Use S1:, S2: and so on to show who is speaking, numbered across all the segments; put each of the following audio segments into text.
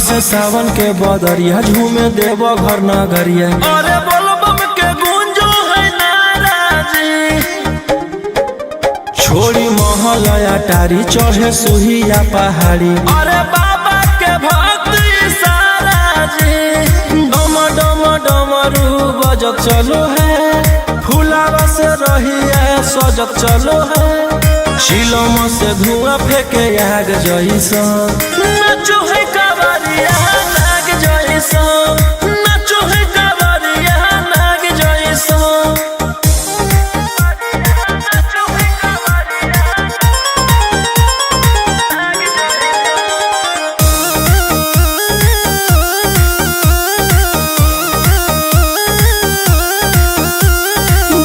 S1: बरसे सावन के बदरिया झूमे देव घर नगरिया।
S2: अरे बोलबम के गूंजो है नाराजी,
S1: छोड़ी महल अटारी चढ़े सुहिया पहाड़ी।
S2: अरे बाबा के भक्ति सारा जी,
S1: डम डम डमरू बजत चलो है, फुलावा से रही है सजत चलो है। शिलम से धुआं फेंके आग जैसा,
S2: नाचो है कावरिया नाग जैसा, नाचो है कावरिया नाग जैसा।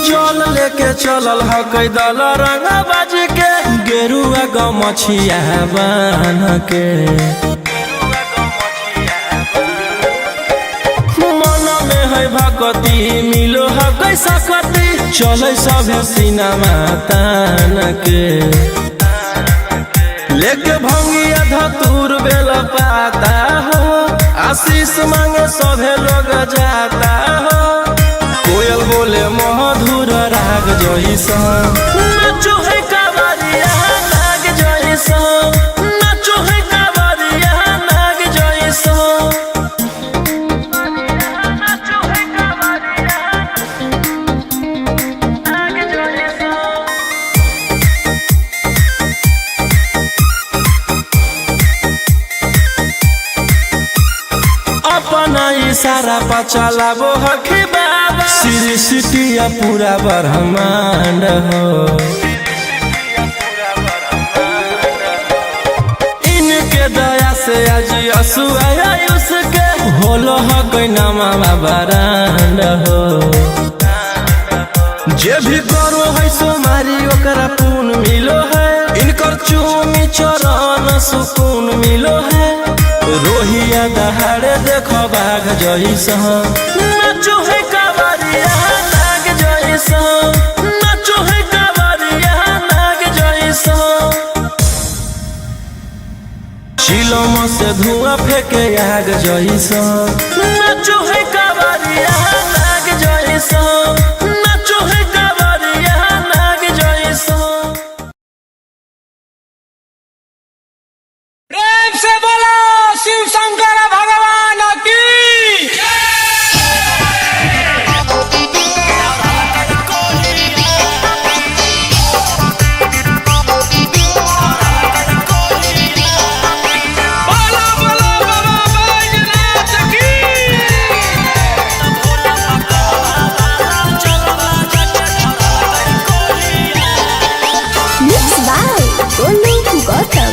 S1: जल लेके चलल है कैदल रंगा बाज के, गेरुआ गमछिया बान्ह के। मन में है भगती मिलो है कैसा कती, चले सभे सिनेमा तान के। लेके भंगिया धतूर बेल पाता हो, आशीष मांगे सभे लोग जाता हो। कोयल बोले मधुर राग जैसा,
S2: नाचो है कावरिया नाग जैसा, नाचो है कावरिया नाग जैसा। नाचो है कावरिया नाग जैसा।
S1: अपना इशारा पर चलाबो हखी बाबा, सृष्टिया पूरा ब्रह्मांड हो। इनके दया से आज असुआ उसके, होलो है कोई नामा बरांड हो। जे भी करो है सोमारी ओकरा पून मिलो है, इनकर चूमी चरण सुकून मिलो है। रोहिया दहाड़े देखो बाघ जैसा,
S2: नाचो है कावरिया नाग जैसा, नाचो है कावरिया नाग जैसा।
S1: शिलम से धुआं फेंके आग जैसा,
S2: नाचो है कावरिया नाग जैसा, नाचो है कावरिया नाग जैसा।
S3: प्रेम से बोलो शिव शंकर भगवान की। बोलो बोलो बाबा बैजनाथ की।
S4: Mixed by Golu Gautam.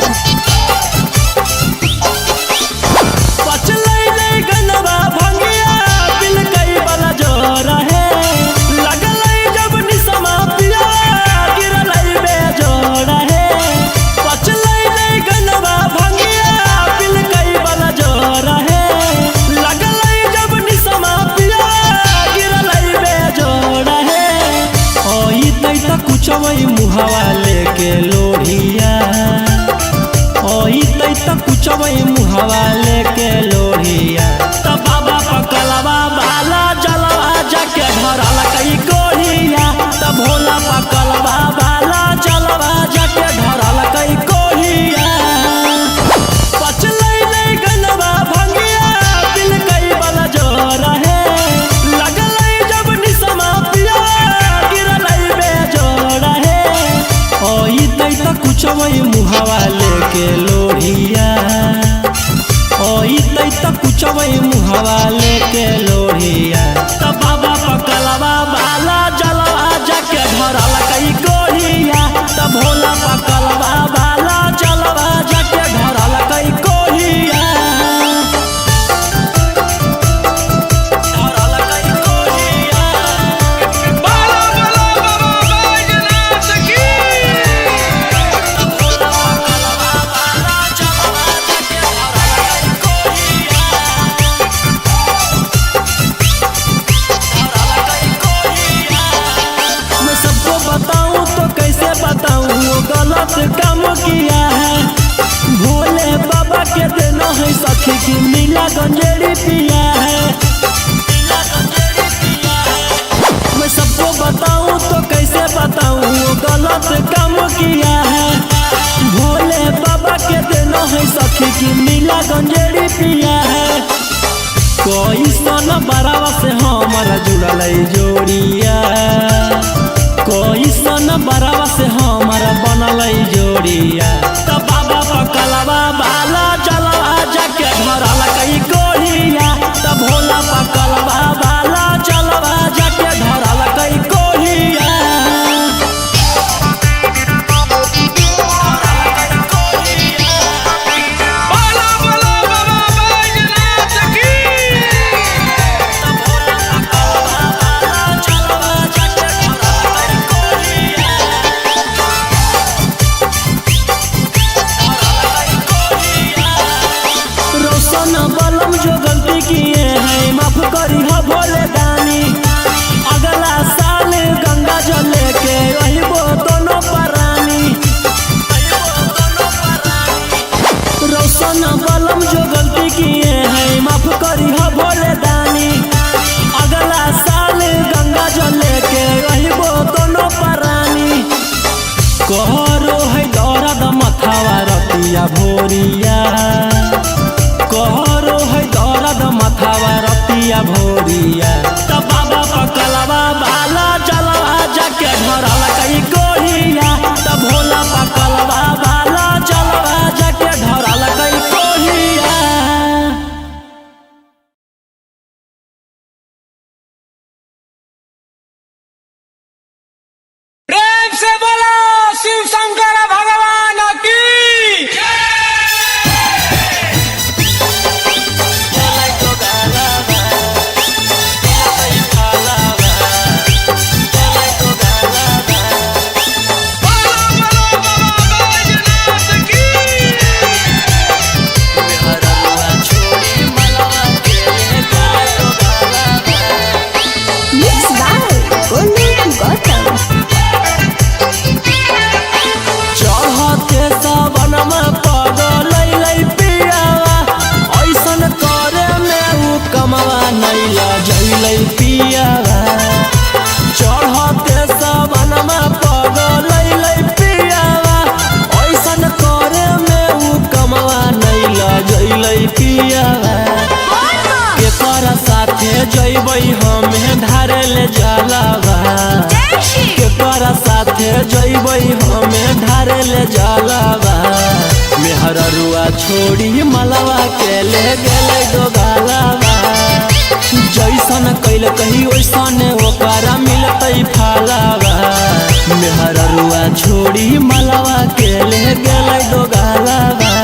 S2: पचलैले गनवा भंगिया बिल कई वाला जोर है, लगलै जब निसमा पिया गिरलै बेजोड़ है। पचलैले गनवा भंगिया बिल कई वाला जोर है, लगलै जब निसमा पिया गिरलै बेजोड़ है।
S1: ओई तई त कुछवई मुहावा लेके लोढ़िया, ओई तई त कुछवई मुहावा लेके लोढ़िया।
S2: त बाबा पकलवा बाला जलवा जाके धरल कई कोहिया, त भोला पकलवा बाला जलवा जाके धरल कई कोहिया। पचलैले गनवा भंगिया बिल कई वाला जोर है, लगलै जब निसमा पिया गिरलै बेजोड़ है।
S1: ओई तई त कुछवई मुहावा लेके लोढ़िया, ओई तई त कुछवई
S2: है सखी की नीला गंजेड़ी पिया है। मैं सबको बताऊं तो कैसे बताऊं, वो गलत काम किया है। भोले बाबा के देना है सखी की नीला गंजेड़ी पिया है। कोई सन बरावा से हमारा जुड़ल जोड़िया, कोई सन बरावा से हमारा बनल जोड़िया। तो बाबा पकलवा बाला जलवा जाके धरल कई कोढ़िया। तो भोला पकलवा बाला जलवा जाके धरल कई कोढ़िया।
S3: बोला बोला बाबा बैजनाथ की।
S2: रोशन बलम जो गलती किए हैं माफ करी हो भोले दानी। अगला साल गंगा जल लेके रहिबो दोनों परानी। रोशन बलम जो गलती किए हैं माफ करी हो भोले दानी। अगला साल गंगा जल लेके रहिबो दोनों परानी। कहरो है दर्द मथावा रतिया भोरिया, कहरो है दर्द मथावा रतिया भोरिया। तो बाबा पकलवा बाला जलवा जाके धरल कई कोढ़िया। तो भोला पकलवा बाला जलवा जाके धरल कई कोढ़िया।
S3: प्रेम से बोलो शिव शंकर भगवान की। बोला बोला बाबा बैजनाथ की।
S4: Mixed by Golu Gautam.
S2: चढ़ते सावन में पगल पियावा, ऐसन करे में उ कमवा नैला जैल पियावा। चढ़ते सावन में पगल पियावा, ऐसन करे में उ कमवा नैला जैल पियावा। केकर साथे जैबै हमें धारे ले जलावा, केकर साथे जैबै हमें धारे ले जलावा। मेहररुआ छोड़ी मलवा के ले गेले डोगालावा। जैसन कैल कही वैसन ओकरा मिलतै फालावा। मेहररुआ छोड़ी मलवा के ले गेले डोगालावा।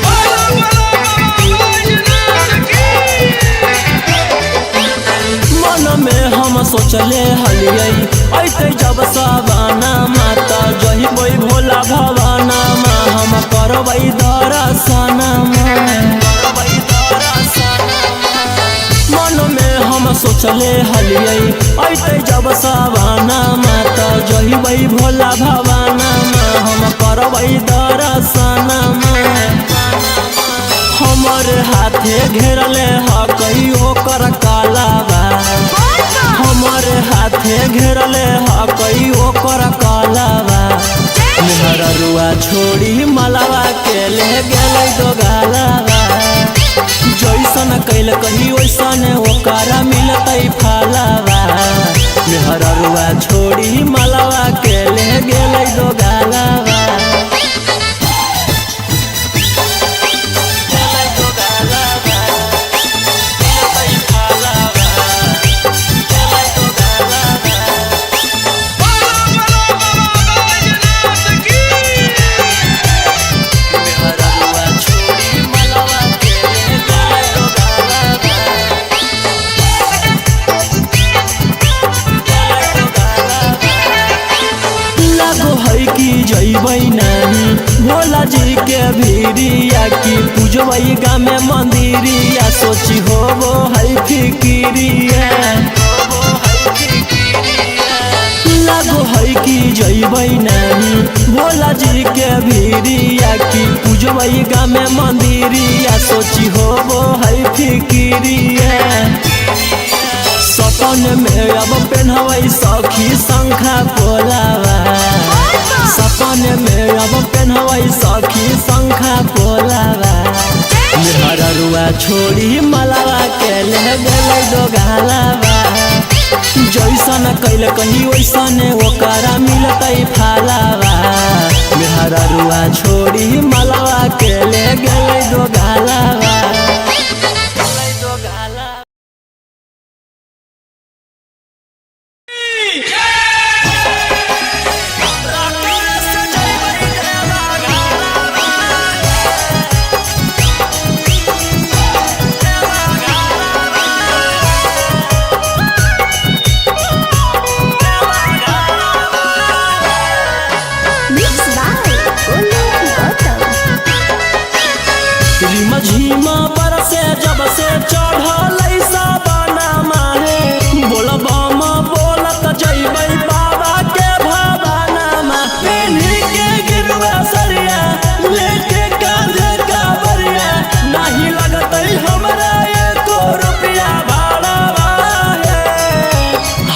S3: बोला बोला बाबा बैजनाथ की।
S2: मन में हम सोचले हलियै ऐते जब सावाना माता जहिबै भोला भवाना मा। हम करबै दर्शन मन में हम सोचले हलियै ऐते जब सावाना माता जहिबै भोला भवाना मा। हम करबै दर्शन हमर हाथे घेरले ह कहियो कर कालावा। हमर हाथे घेरले ह कहियो कर कालावा। मेहररुआ छोड़ी मलवा के ले गेलै डोगालावा। जैसन कैल कही वैसन ओकरा मिलतै फालावा। मेहररुआ छोड़ी मलवा के ले गेलै डोगालावा। पूजबई गाँव में मंदिरिया सोची होबो है फिकिरिया लागो है कि जइबै नानी भोला जी के भीरिया की पूजबई गाँव में मंदिरिया सोची होबो है फिकिरिया सपन में अब पेन्हवई सखी शंखा पोलावा सपन में अब पेन्हवई सखी शंखा पोलावा मेहररुआ छोड़ी मलावा के ले गेलै दोगालावा जैसन कैल कहीं वैसन ओकरा मिलतै फालावा मेहररुआ छोड़ी मलावा के ले गेलै दोगालावा
S4: Mixed by Olu Gautam.
S2: झीमा पर से जब से चढ़ल साबना माहे बोलबम बोलत जइबै बाबा के भवनमा पेन्ही के गिरवा सरिया लेके कांधे कावरिया नहीं लगतै हमरा एको रुपया भाड़ावा हे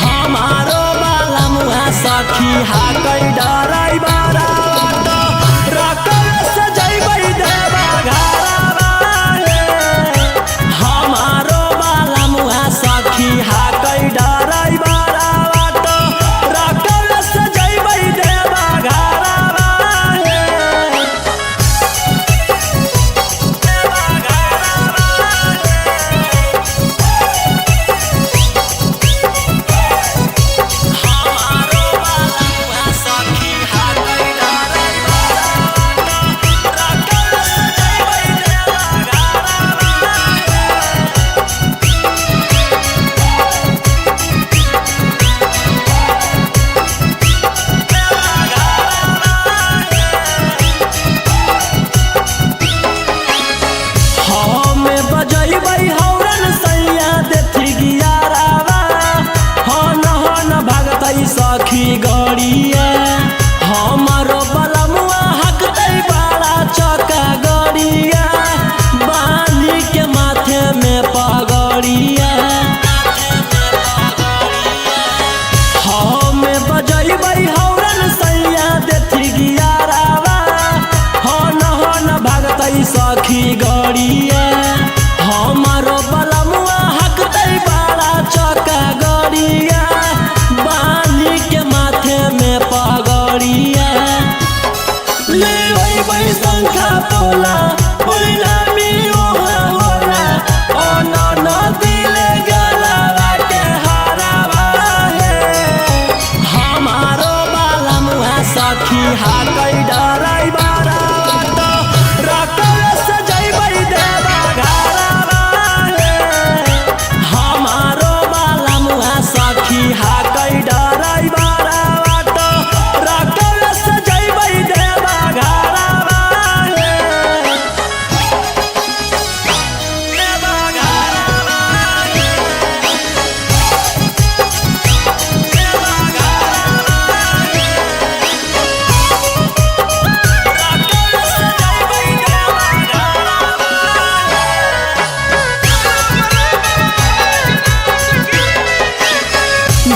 S2: हमारो बाला मुहा सखी हाकै डराई बारा रकम से जइबै देवा घरवा हमारो बाला मुहा सखी हाकै डराई बारा रकम से जइबै देवा घरवा हमारो बाला मुहा सखी हाकै डराई बारा रकम से जइबै देवा हमें बजैबै हौरन सैया देथी गियारावा हन भागतै सखी गड़िया हमारो बलमुआ हकतै बड़ा चक्का गड़िया बांधी के माथे में पगड़िया हमें बजैबै हौरन सैया देथी गियारावा हन भागतै सखी गड़िया हमारो बलमुआ हकतै बड़ा चक्का गड़िया बांधी के माथे में पगड़िया ले वही शंखा पोला बोला मियो होला ओ नदी ले गलावा के हरावा हे हमारो बाला मुहा सखी हाकै डराई बारा रकम से जइबै देवा घरवा हमारो बाला मुहा सखी हाकै डराई बारा रकम से जइबै देवा घरवा देवा घरवा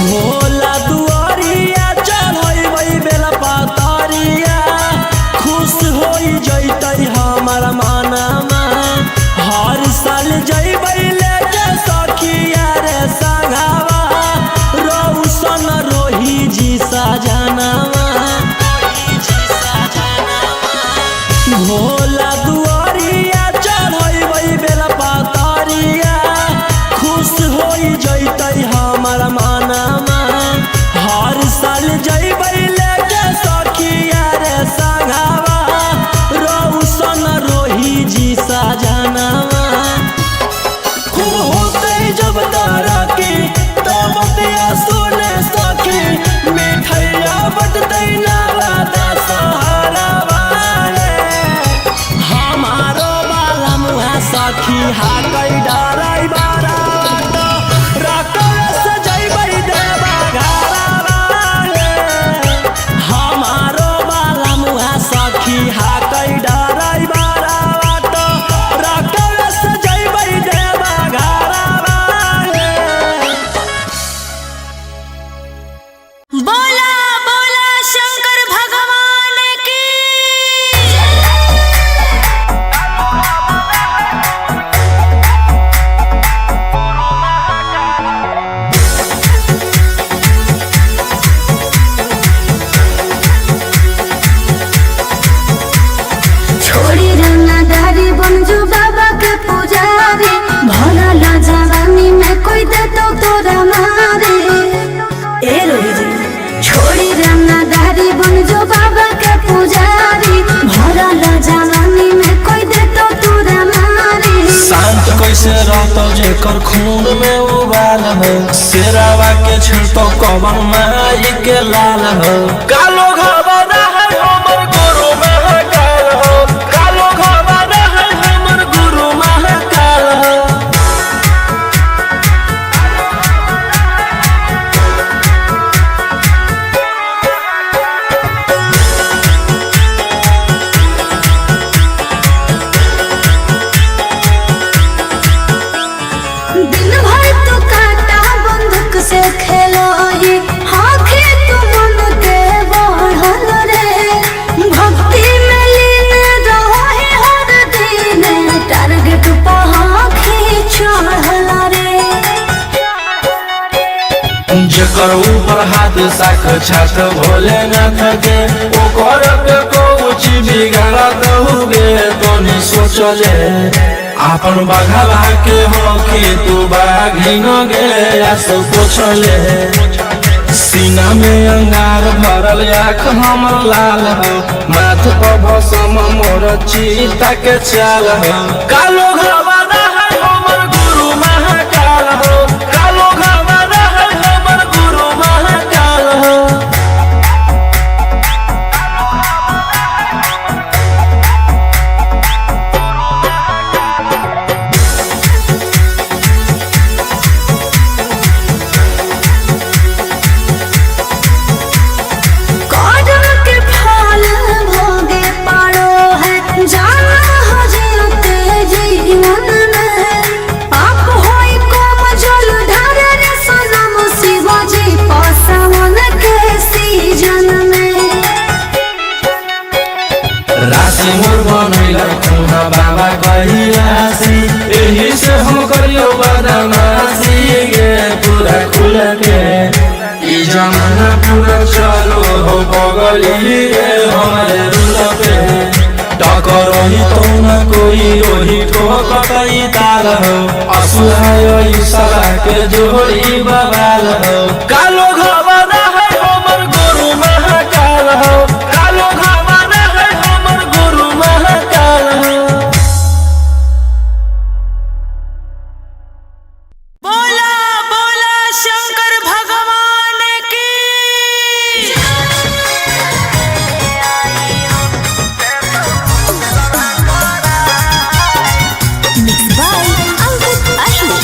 S2: भोला दुआरिया चढ़ैबै बेला पातरिया खुश होई जइतै हमर मनमा हर साल जइबै लेके सखिया रे संगवा रौशन रोही जी सजनवा भोला दुआरिया चढ़ैबै बेला पातरिया खुश होई जइतै हमर मनमा
S1: जेकर खून में उबाल हो, शेरावा के छिड़तो कवन माई के लाल हो। कालो घबरा है हमर गुरु महाकाल हो, कालो घबरा है हमर गुरु महाकाल हो।
S4: दिन भर तो काटा बंदूक से खेलो ये, आँखें तो मन के बढ़ल रे। भक्ति में लीन रहो है हर दिन, टारगेट पर आँखें चढ़ल रे।
S1: जेकर ऊपर हाथ साक्षात भोलेनाथ के, ओकर के कुछ बिगाड़त हुए तो नहीं सोचले। आपन बघवा के हो कि तू बाघी न गे आस पोछले। सीना में अंगार भरल आँख हमर लाल हो, माथ पर भसम मोर चीता के चाल हो। कालो घबरा है हमर गुरु महाकाल हो, कालो घबरा है हमर गुरु महाकाल हो।
S4: कदम के फल भोगे पारो है, जाना हो जीते जीवन में। पाप होई कम जल ढारे रे सनम, शिवाजी पासवन के सीजन में।
S1: राशि मोर बनैला खुना बाबा कहिलासी, एही से हम करियो बदमाशी गे पूरा खुल के। ई जमाना पूरा चलो हो बगली रे हमारे रुल पे। टकरही तो न कोई रोही ठोकतई ताल हो, असुहाय ईशा के जोड़ी बवाल हो। कालो घबरा है हमर गुरु महाकाल हो, कालो घबरा है हमर गुरु महाकाल हो।
S3: बोला बोला शंकर भगवान की।
S4: Mixed by Angkut Ashmi.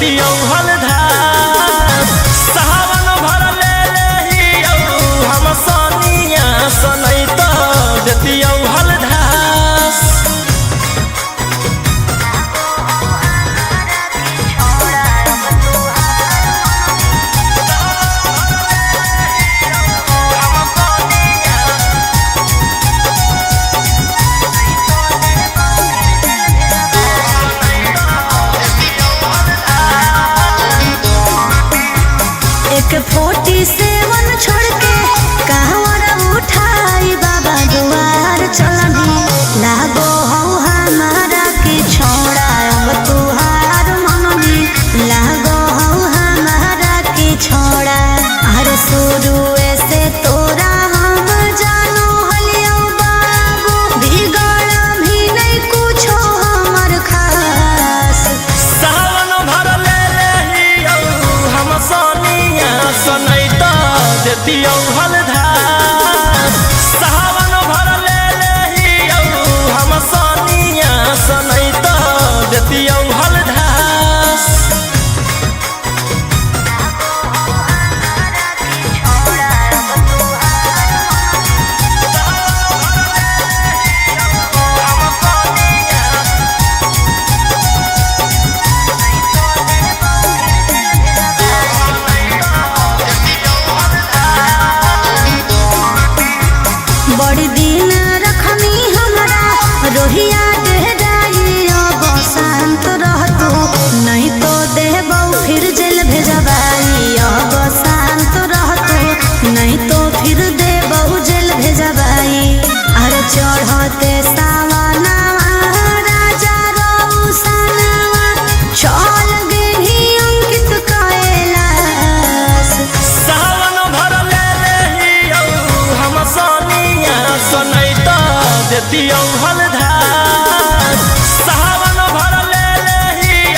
S1: देती हलधार सावन भर ले लेही हम सनिया सनई तो देती हलधार
S4: एक 47 छोड़ के कहवर उठाई बाबा दुआर चलनी लागो हो हमारा के छोड़ा अब तुहार मननी लागो हो हमारा के छोड़ा अरे शुरू से तोरा हम जानो हलियो बाबू बिगड़ भी नहीं कुछो हमर खास
S1: सावन भर ले लेही हम सनिया सनई तो देती हलधार सावन भर ले लेही हम सनिया सनई तो देती हलधार
S4: बड़ी दिन रखनी हमरा रोहिया देहराई अब शांत रहतो नहीं तो देबौ फिर जेल भेजबाई अब शांत रहतो नहीं तो फिर देबौ जेल भेजबाई अरे चढ़ते सावनवा राजा रौसनवा चल गेली अंकित कैलाश
S1: सावन भर ले लेही हम सनिया सनई तो देती हलधार सावन भर ले लेही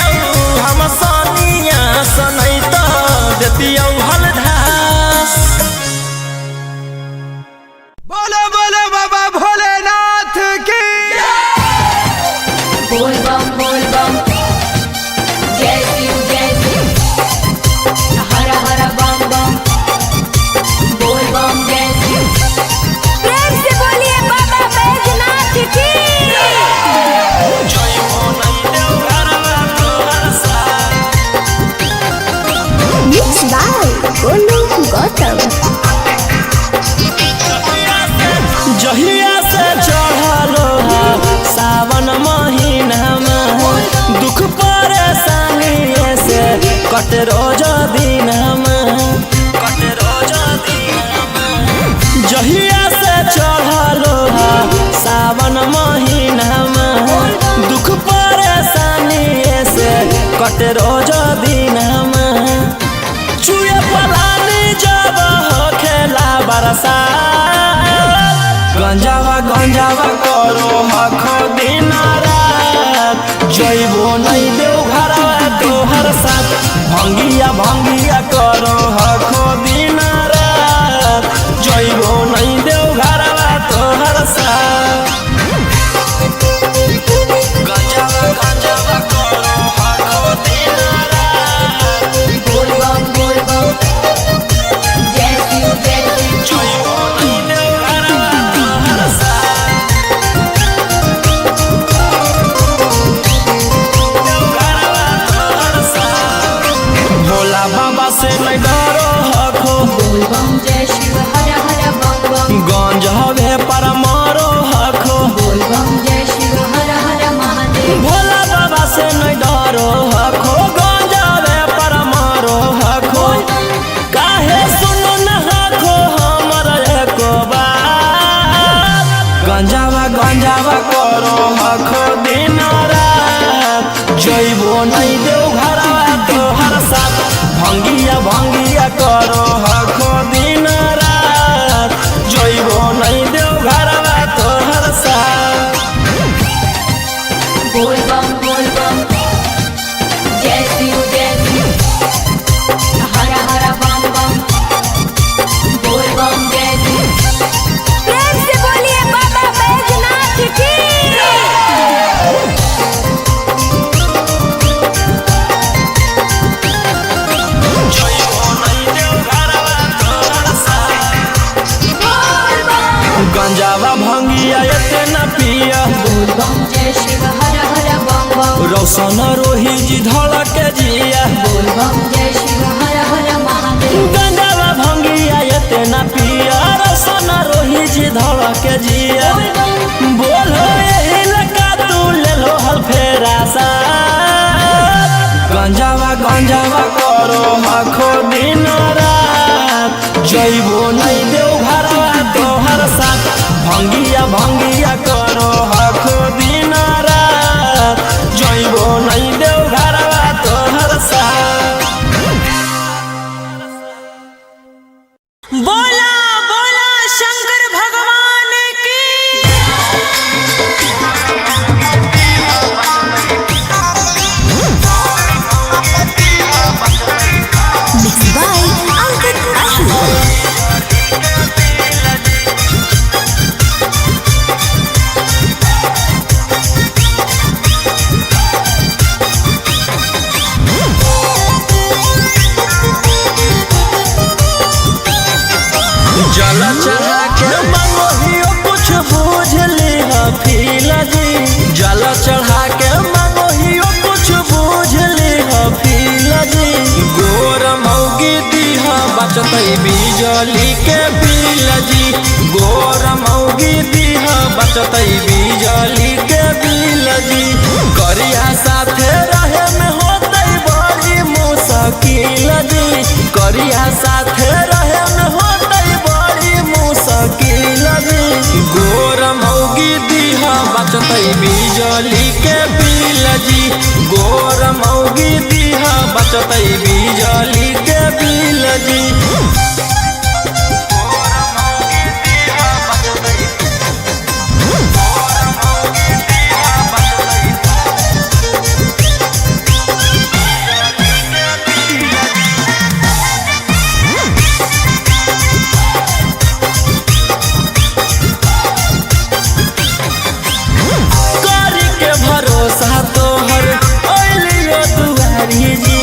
S1: हम सनिया सनई तो देती हलधार
S3: बोलो बोलो बाबा भोलेनाथ की
S5: बोल बम जय शिव हर हर बम बम बोल बम जय शिव प्रेम से बोलिए बाबा बैजनाथ की
S4: Mixed by Golu Gautam.
S1: जहिया से चढ़लो सावन महीना में दुख परेशानी से कट रोज दिन जहिया से चढ़लो सावन महीना में दुख परेशानी से कट रोज दिन चुए पलानी जब हो खेला बरसा गंजावा करो हखो दिन रात जइबो नहीं देव घरवा तोहर साथ भंगिया करो हखो दिन रात जइबो नहीं देव घरवा तोहर साथ गंजावा करो हखो दिन रात
S5: बोल बम जय शिव
S1: जइबो नहीं देव घरवा तोहर साथ भोला बाबा से नहीं डरो हखो
S5: बोल बम जय शिव हर हर बम बम
S1: गंज हवे पर मारो हखो
S5: बोल बम जय शिव हर हर महादेव
S1: भोला बाबा से नहीं डरो हखो गंज हवे पर मारो हखो काहे सुनो न हखो हमर एको बात गंजावा करो हखो दिन रात जइबो नहीं देव घरवा तोहर साथ भंगिया करो हखो दिन रात जइबो नहीं देव घरवा तोहर साथ
S5: बोल बम जय शिव हर हर बम बम बोल बम जय शिव प्रेम से बोलिए बाबा बैजनाथ की
S2: रोशन रोही जी धड़क जिया
S5: बोल बम जय शिव हर हर महादेव
S2: गंजावा भंगिया ये ना पिया रोशन रोही जी धड़क जिया बोलो यही लगा तू ले लो हल फेरा सा गंजावा करो आखो दिन रात जइबो नहीं देव घरवा तोहर साथ भंगिया करो आखो दिन रात जइबो नहीं देव घरवा तोहर साथ।
S3: बोला बोला शंकर भगवान की
S4: Mixed by Ankit Ahi.
S2: जल चढ़ा के मंगोहियो कुछ बूझ ली फील जी जल चढ़ा के मंगोहियो कुछ बूझ ली फील जी गोर मौगी दीहा बचत बिजली के बिल जी गोर मौगी दीहा बचत बिजली के बिल जी करिया साथे रहे में होते बड़ी मुश्किल जी करिया साथे रहे में होते बड़ी मुश्किल जी गोर मौगी दीहा बचत बिजली के बिल जी गोर मौगी दीहा बचत बिजली के बिल जी करी के भरोसा तोहर ओलियो दुआरी जी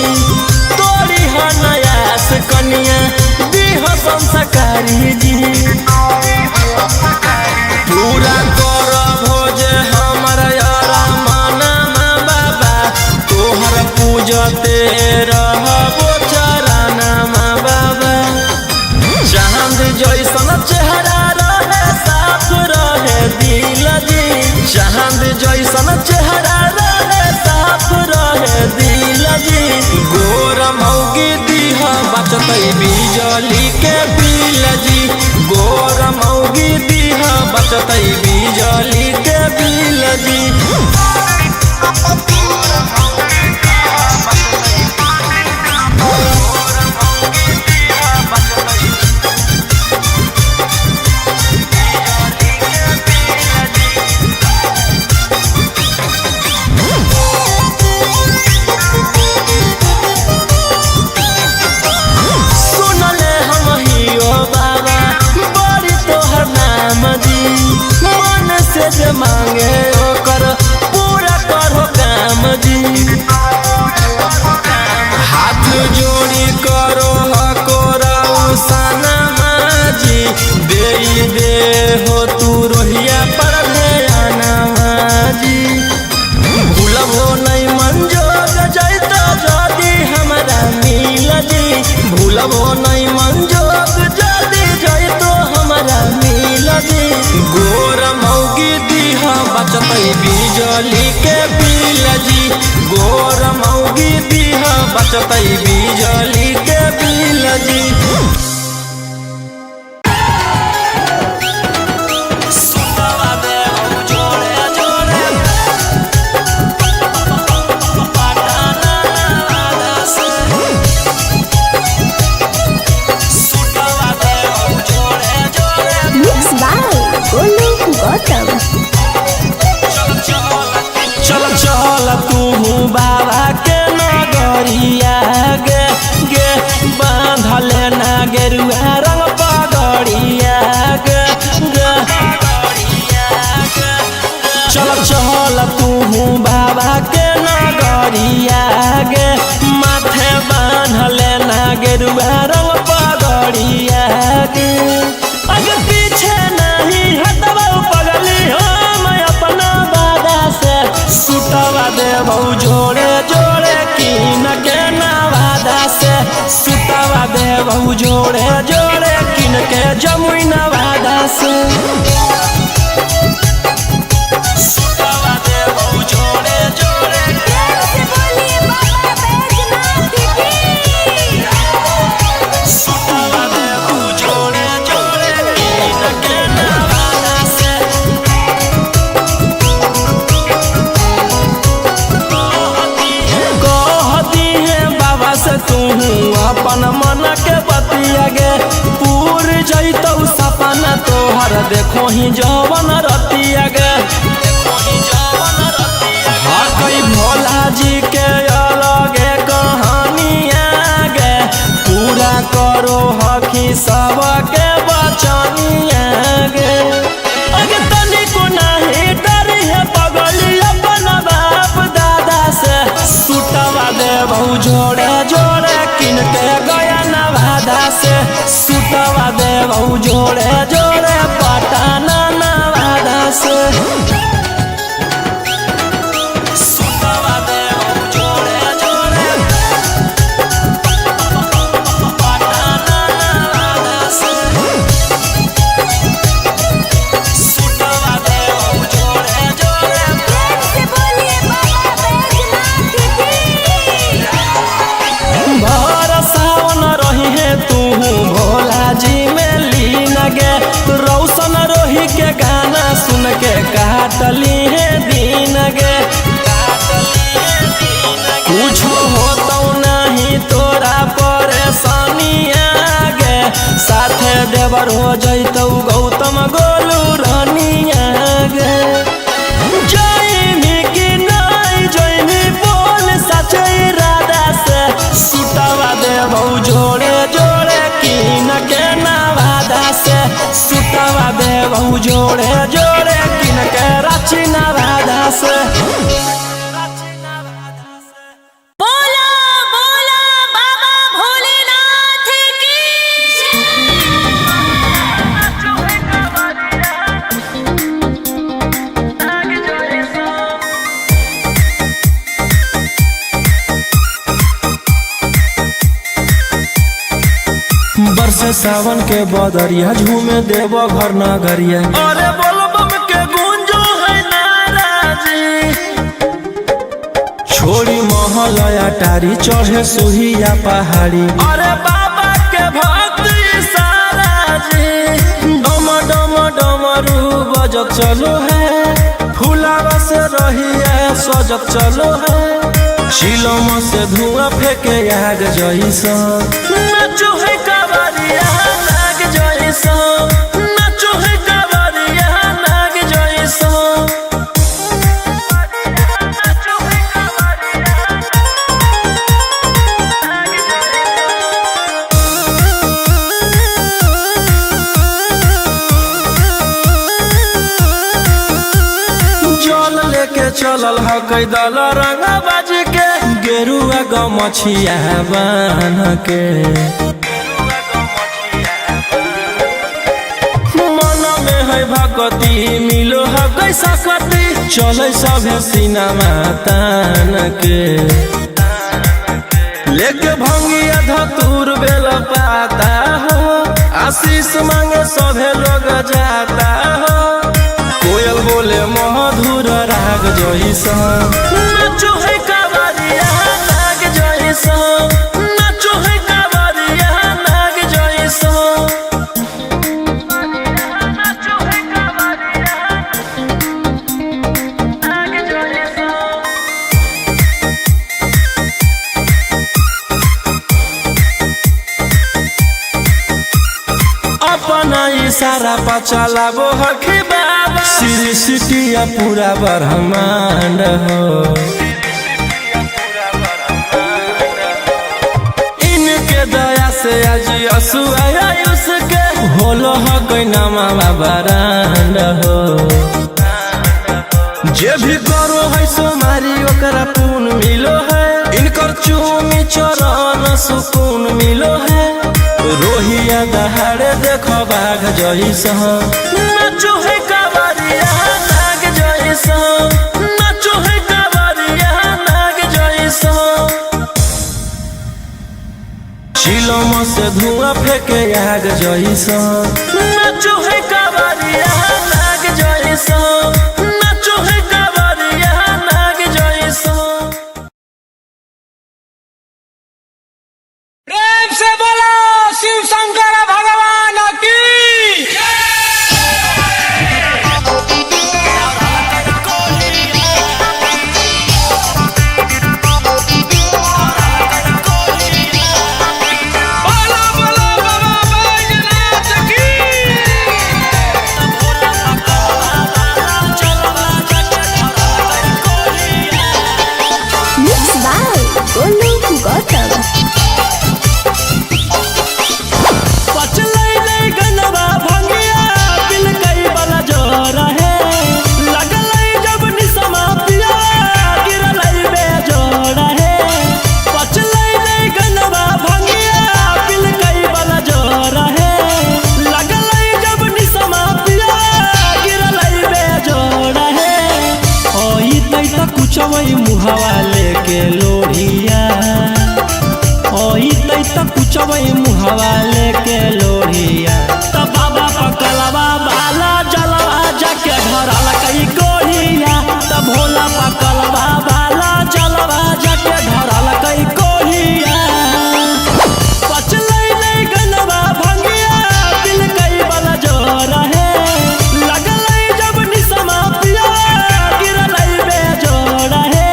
S2: तोरी हो नयास कनिया दीह संस्कारी जी पूरा कर भोजे हमर यारा माना बाबा तोहर पूजते रहबो चराना बाबा चांद जैसन चेहरा रहे साफ रहे दिल जी चांद जैसन चेहरा रहे साफ रहे दिल जी गोर मौगी दीहा बचत बिजली के बिल जी गोर मौगी दीहा बचत बिजली के बिल जी सुनले हम हियो बाबा बड़ी तोहर नाम जी मन से जे मांगे ओकर पूरा करो काम जी हाथ जोड़ी करो हकोरा सना जी दे हो तू रोहिया पर ध्याना जी भूलबो नहीं मंजोग जैतो जदी हमरा मिल जी भूलबो नहीं मंजोग जदी जैतो हमरा मिल जी गोर मौगी दीहा बचत बिजली के बिल जी गोर मौगी दीहा बचत बिजली के बिल जी सुतवा दे हम जोड़े जोड़े पटाना वादा से सुतवा दे हम जोड़े जोड़े
S4: Mixed by Golu Gautam.
S2: चल चल तू बाबा के नगरिया गे गे बांधले ना गेरुआ रंग पगड़िया गे गे चल चल तू बाबा के नगरिया गे माथे बांधले ना गेरुआ रंग पगड़िया गे आगे पीछे नहीं हटवा पगली हम अपना बादा से सुतवा दे बहु
S1: तोहार देखो ही जवन रतिया गे हाँ कई भोला जी के अलगे कहानिया गे पूरा करो हकी सबके बचनिया गे अगे तनिको नहीं डरी है पगली अपन बाप दादा से सुटवा देबहु जोड़े जोड़े किन के गया नवादा से सुटवा देबहु जोड़े जोड़े पटना नवादा से सुटवा देबहु जोड़े जोड़े पटना नवादा से सुटवा देबहु जोड़े जोड़े
S4: से बोलिए बाबा बैजनाथ की
S1: भर सावन रही है तू भोला जी में लीन गे रौशन रोही के गाना सुन के काटली है दिन गे कुछ होता नहीं तोरा परेशानिया गे साथे देवर हो जैतौ गौतम गोलू रानिया गे जैमी कि नहीं जैमी बोल सचे इरादा से सुटवा देबहु जोड़े जोड़े किन के नवादा से सुटवा देबहु जोड़े जोड़े किन के रांची नवादा से
S4: बोला बोला बाबा भोलेनाथ की
S1: बरसे सावन के बदरिया झूमे देव घर नगरिया अरे बोलो बम के गूंजो है नाराजी छोड़ी महल अटारी चढ़े सुहिया पहाड़ी अरे बाबा के भक्ति सारा जी डम डम डमरू बजत चलो है फुलावा से रही है सजत चलो है चिलम से धुआं फेंके आग जैसा नाचो है कवरिया नाग जैसा नाचो है कवरिया नाग जैसा जल लेके चलल ह कैदल रंगा बाज के गेरुआ गमछिया बान के मन में है भगती मिलो है कैसा कती चले सभे सिनेमा तान के लेके भंगिया धतूर बेल पाता हो आशीष मांगे सभे लोग जाता हो कोयल बोले मधुर राग जैसा नाचो है कवरिया नाग जैसा नाचो है कवरिया नाग जैसा नाचो है कवरिया नाग जैसा अपना इशारा पर चलाबो हखी बाबा श्री सिटिया पूरा ब्रह्मांड हो इनके दया से आज असु आयुष के होलो हो कोई नामा बरांड हो जे भी करो है सोमारी ओकरा पून मिलो है इनकर चूमी चरण सुकून मिलो है रोहिया दहाड़े देखो बाघ जैसा नाचो है कवरिया नाग जैसा नाचो है कवरिया नाग जैसा चिलम से धुआं फेंके आग जैसा नाचो है कवरिया नाग जैसा नाचो है कवरिया नाग जैसा
S3: प्रेम से बोलो शिव शंकर भगवान की बोलो बोलो बाबा बैजनाथ की
S2: कुछवई मुहावा लेके लोढ़िया ओई तई त कुछवई मुहावा लेके लोढ़िया त बाबा पकलवा बाला जलवा जाके धरल कई कोढ़िया त भोला पकलवा बाला जलवा जाके धरल कई कोढ़िया पचलै नहीं गनवा भंगिया दिल कई बला जो रहे लगलै जब निसमा पिया गिरलै बेजोड़ है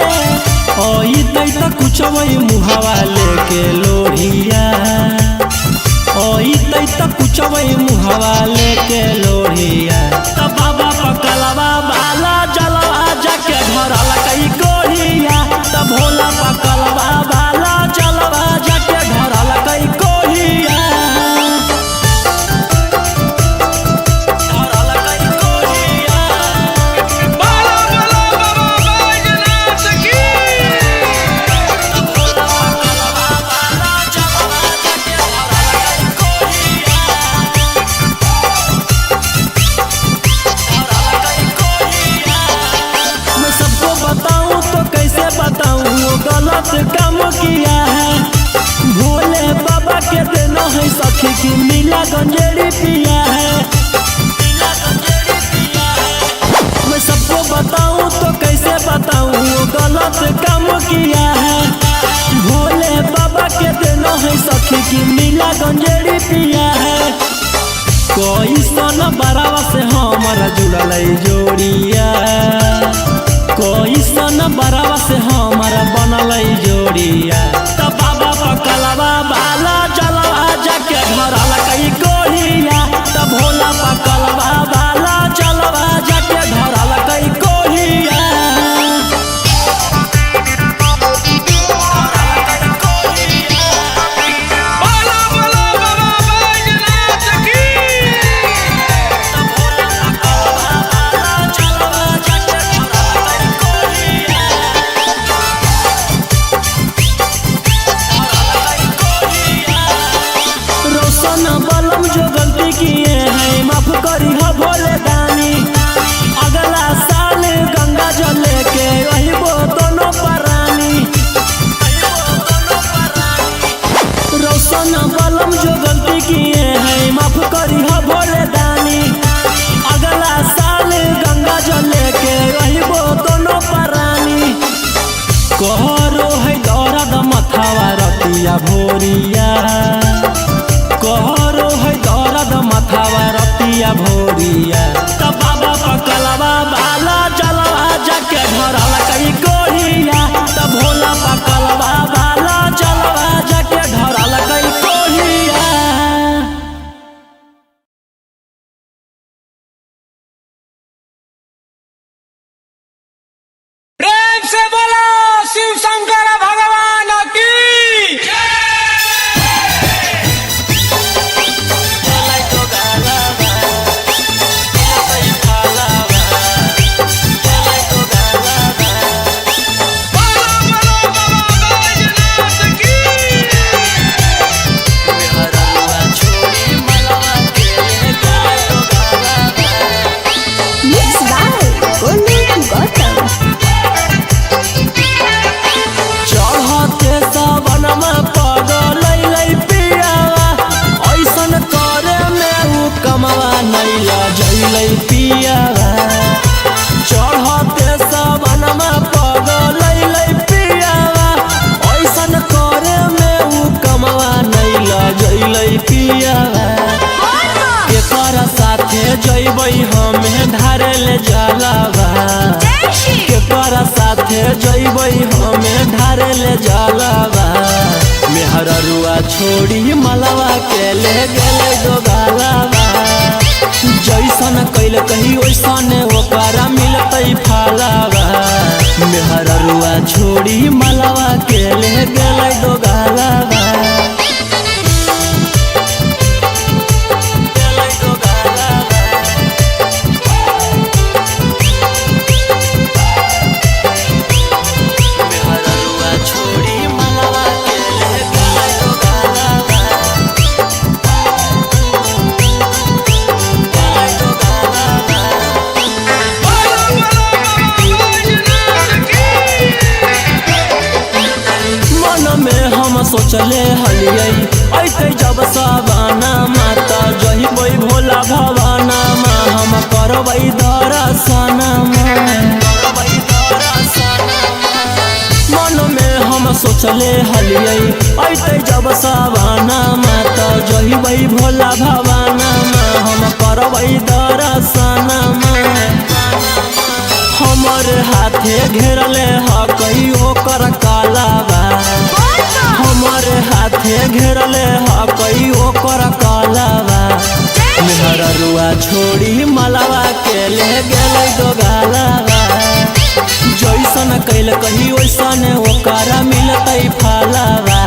S2: ओई तई त कुछवई मुहावा लेके लोढ़िया ओई तई त कुछवई मुहावा लेके लोढ़िया त बाबा पकलवा बाला जलवा जाके धरल कई कोढ़िया त भोला पकलवा बाला जलवा जाके धरल कई कोढ़िया धरल कई कोढ़िया
S3: बाला बाला बाबा बैजनाथ की
S2: त भोला पकलवा बाला जलवा जाके धरल कई कोढ़िया मैं सबको बताऊं तो कैसे बताऊं वो गलत काम किया है भोले बाबा के देना है सखी की नीला गंजेड़ी पिया है मैं सबको बताऊं तो कैसे बताऊं वो गलत काम किया है भोले बाबा के देना है सखी की नीला गंजेड़ी पिया है कोई सन बरावा से हमारा जुड़ल जोड़िया कोई सन बरावा से हमारा बनल जोड़िया त बाबा पकलवा बाला जलवा जाके धरल कई कोढ़िया त भोला पकलवा बाला जलवा जाके धरल कई कोढ़िया
S3: बाला बाला बाबा बैजनाथ की
S2: रोशन बलम जो गलती किए हैं माफ करी हो भोले दानी अगला साल गंगा जल लेके रहिबो दोनों परानी रोशन बलम जो गलती किए हैं माफ करी हो भोले दानी अगला साल गंगा जल लेके रहिबो दोनों परानी कहरो है दौरद मथावा रतिया भोरिया कहरो है दौरद मथावा रतिया भोरिया त बाबा पकलवा बाला जलवा जाके धरल कई कोढ़िया त भोला पकलवा बाला जलवा जाके धरल कई कोढ़िया
S3: प्रेम से बोलो शिव शंकर भगवान की बाला बाला बाबा बैजनाथ की
S4: Mixed by Golden Gotham.
S2: चढ़ते सावनमा पगलै पियावा ऐसन करे में उ कमवा नैला जैलै पियावा चढ़ते सावनमा पगलै पियावा ऐसन करे में उ कमवा नैला जैलै पियावा केकर साथे जैबै हमें धारे ले जलावा केकर साथे जैबै हमें धारे ले जलावा मेहररुआ छोड़ी मलवा के ले गेले दोगालावा जैसन कैल कही वैसन ओकरा मिलतै फालावा मेहररुआ छोड़ी मलवा के ले गेले दोगालावा
S3: बाला
S2: सोचले हलियै ऐते जब सवाना माता जहिबै भोला भवाना माँ हम करबै दर्शन मन में हम सोचले हलियै ऐते जब सवाना माता जहिबै भोला भवाना माँ हम करबै दर्शन हमर हाथे घेरले हकई ओकर कालाबा हमर हाथे घेरले हकई ओकर कालाबा मेहररुआ छोड़ी मलावा के ले गेलै दो गालाबा जैसन कैल कही वैसन ओकरा मिलतै फालाबा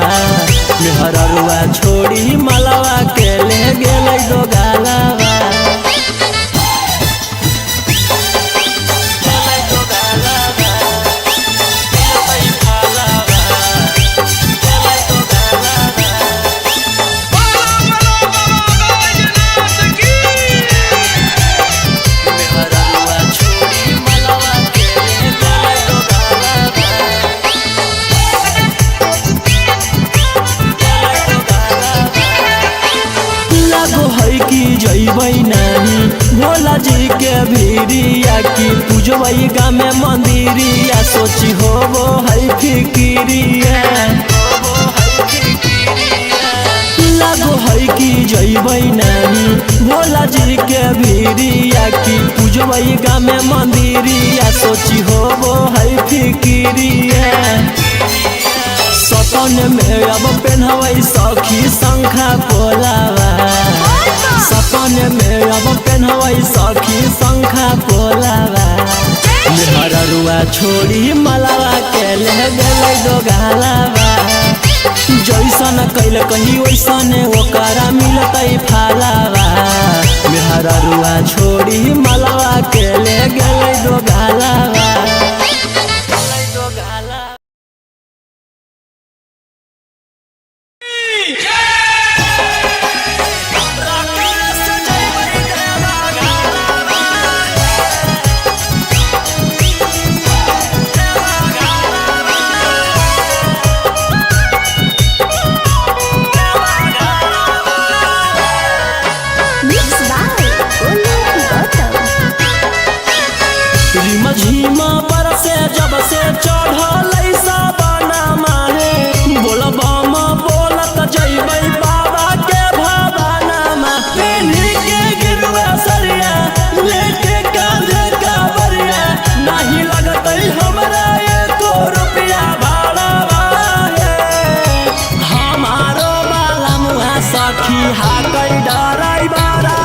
S2: मेहररुआ छोड़ी मलावा के ले गेलै दो गालाबा जइबै नानी भोला जी के भीरिया की पूजबै गाँव में मंदिरिया सोची होबो है फिकिरिया लागो है कि जइबै नानी भोला जी के भीरिया की पूजबै गाँव में मंदिरिया सोची होबो है फिकिरिया सपन में अब पेन्हबै सखी शंखा पोलावा सपन में अब पेन्हबै सखी शंखा पोलावा मेहररुआ छोड़ी मलावा के ले गेलै दो गालावा जैसन कैल कही वैसन ओकरा मिलतै फालावा मेहररुआ छोड़ी मलावा के ले गेलै दो गालावा झीमा पर से जब से चढ़ल साबना मारे बोलबम बोलत जइबै बाबा के भवाना माँ पेन्ही के गिरवा सरिया लेके कांधे कावरिया नहीं लगतै हमरा एको रुपया भाड़ा हमारो बाला मुहा सखी हाकै डराई बारा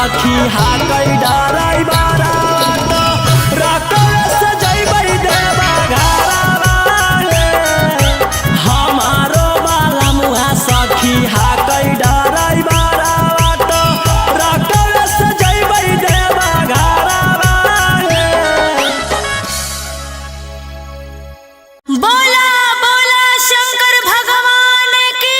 S2: सखी हा कई डराई बारा से जइबै देवा घरवा हमारो बाला मुहा सखी हा कई डराई बारा से जइबै देवा घरवा
S4: बोला बोला शंकर भगवान की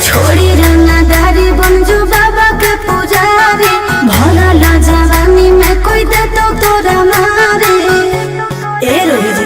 S4: छोड़ी रंगदारी बनजू बाबा के पुजारी भला ला जवानी में कोई दे तो तोरा मारे ए रोही जी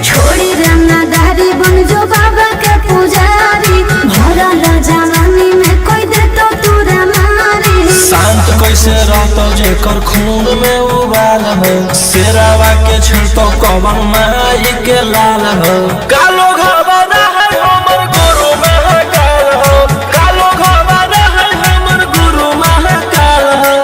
S4: छोड़ी रंगदारी बनजू बाबा के पुजारी भला ला जवानी में कोई दे तो तोरा मारे
S1: शांत कैसे रहतो जेकर खून में उबाल हो शेरावा के छिड़तो कवन माई के लाल हो कालो घबरा है हमर गुरु महाकाल हो कालो घबरा है हमर गुरु महाकाल हो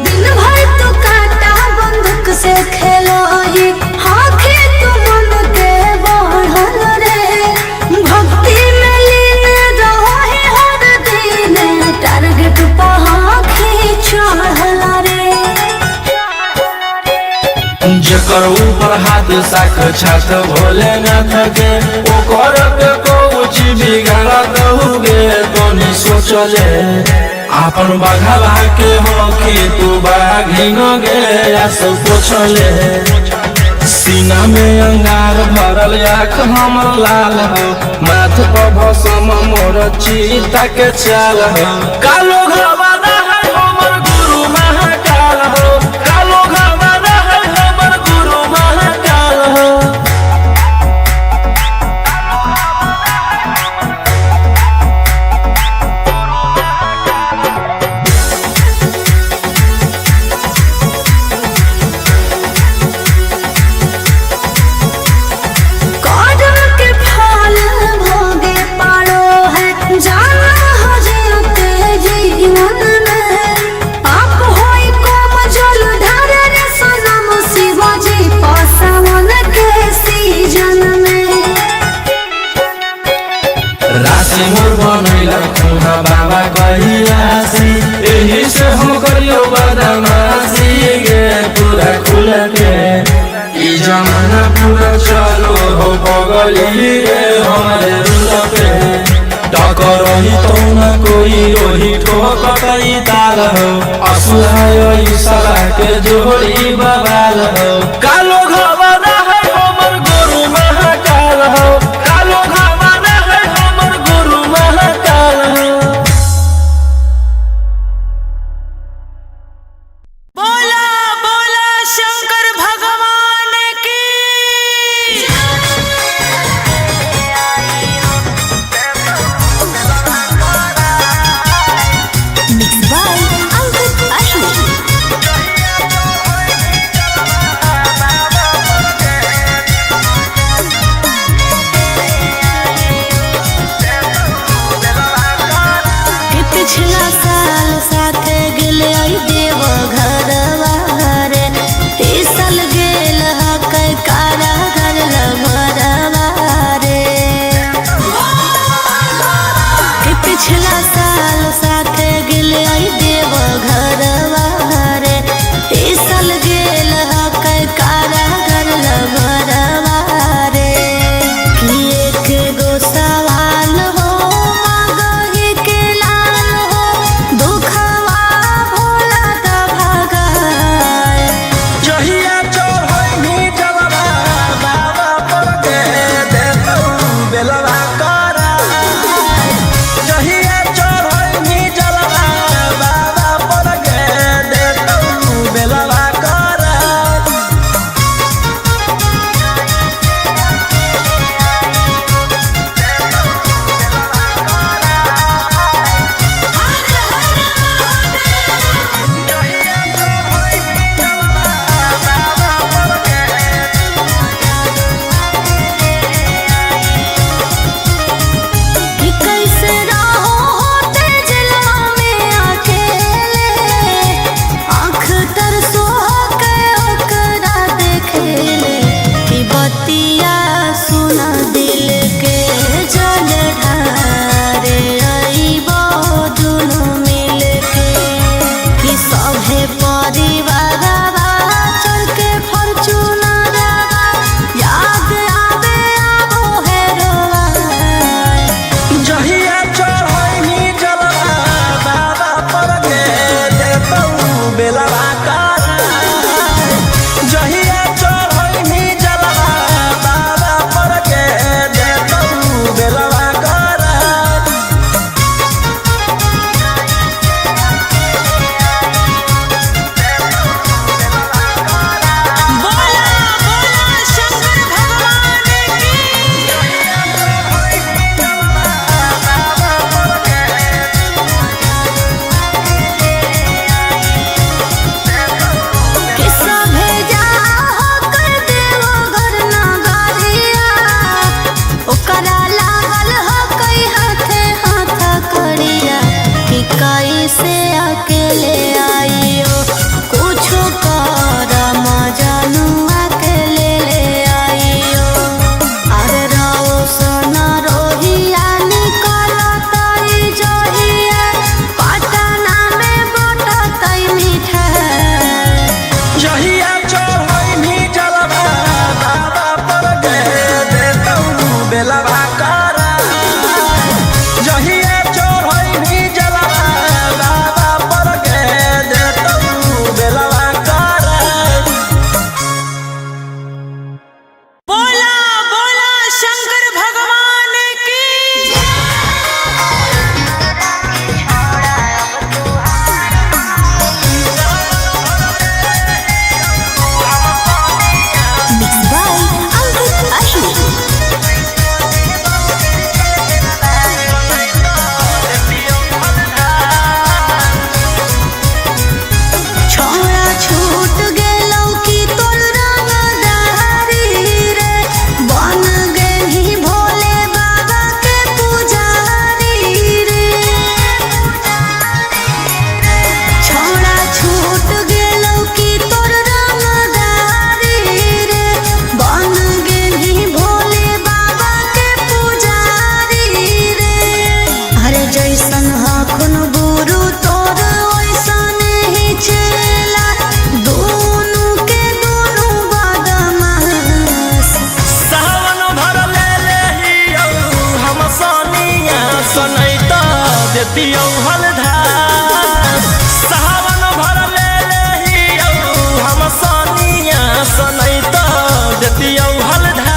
S4: दिन भर तो काटा बंदूक से खेलो ये आँखें तो मन के बढ़ल रे भक्ति में लीन रहो है हर दिन टारगेट पर आँखें चढ़ल रे
S1: जेकर ऊपर हाथ साक्षात भोलेनाथ के ओकर के कुछ बिगाड़ दहुगे तो नहीं सोचले आपन बघावा के हो कि तू बाघिन गे आस पोछले सीना में अंगार भरल आँख हमर लाल हो माथ पर भसम मोर चीता के चाल हो कालो घबरा है हमर गुरु महाकाल हो कालो घबरा है हमर गुरु महाकाल हो
S4: कदम के फल भोगे पारो है जाना हो जीते जीवन में पाप होई कम जल ढारे रे सनम शिवाजी पासवन के सीजन में
S1: राशि मोर बनैला खुहा बाबा कहियासी एही से हम करियो बदमाशी गे पूरा खुल के ई जमाना पूरा चलो हो पगली रे हमारे रुल पे टकरही तो न कोई रोही ठोकई ताल हो असुहाय ईशा के जोड़ी बवाल हो कालो घबरा है हमर गुरु महाकाल हो कालो घबरा है हमर गुरु महाकाल हो
S4: बोला बोला शंकर भगवान की मिक्स बाय अंकित अश्विन ले ले आइयो, कुछ कर मजनुआ के ले ले आइयो। अरे रोशन रोहिया निकलतई जहिया, पटना में बटतई मिठाई।
S1: जहिया चढ़ई भी जलवा बाबा पर दे देतौ बेलवा करा। जहिया चढ़ई भी जलवा बाबा पर दे देतौ बेलवा करा।
S3: बोला बोला शंकर भगवान की
S4: Mixed by Ankit Ashmi. छोड़ा छूट गेलौ की तोर रंगदारी रे, बन गेली भोले बाबा के पुजारी रे। छोड़ा छूट गेलौ की तोर रंगदारी रे, बन गेली भोले बाबा के पुजारी रे। अरे जैसन हखुन गुरु तोर ओइसन ही चेला, दोनों के दोनों बदमाश।
S1: सावन भर ले लेहियौ हम सोनिया, सनैता देतियौ हलधार। सावन भर ले लेहियौ हम सोनिया, सनैता देतियौ हलधार।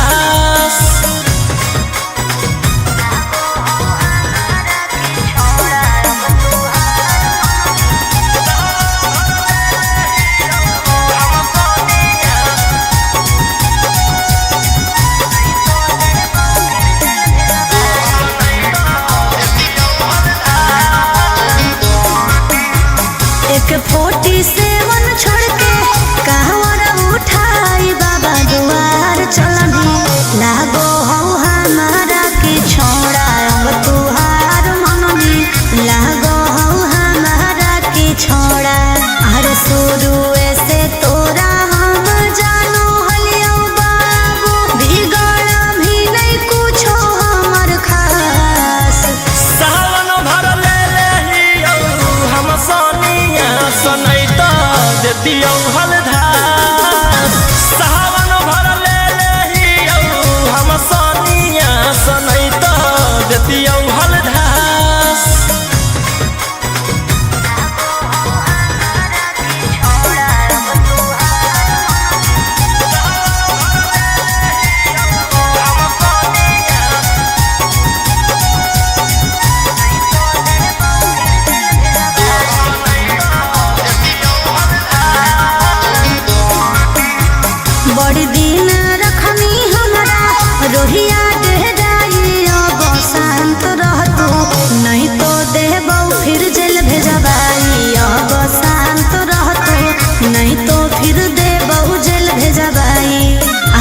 S4: एक 47 छोड़ के कहवर उठाई बाबा दुआर चलनी। लागो हौ हमारा की छोड़ा अब तुहार मननी, लागो हौ हमारा की छोड़ा। अरे शुरुए से तोरा हम जानो हलियो बाबू, बिगड़ भी नहीं कुछो हमर खास।
S1: सावन भर ले लेहियौ हम सोनिया, सनैता देतियौ हलधार। सावन भर ले लेहियौ हम सोनिया, सनैता देतियौ हलधार।
S4: बड़ी दिन रखनी हमरा रोहिया डेराई, अब शांत रहतू नहीं तो देबौ फिर जेल भेजबाई। अब शांत रहतू नहीं तो फिर देबौ जेल भेजबाई।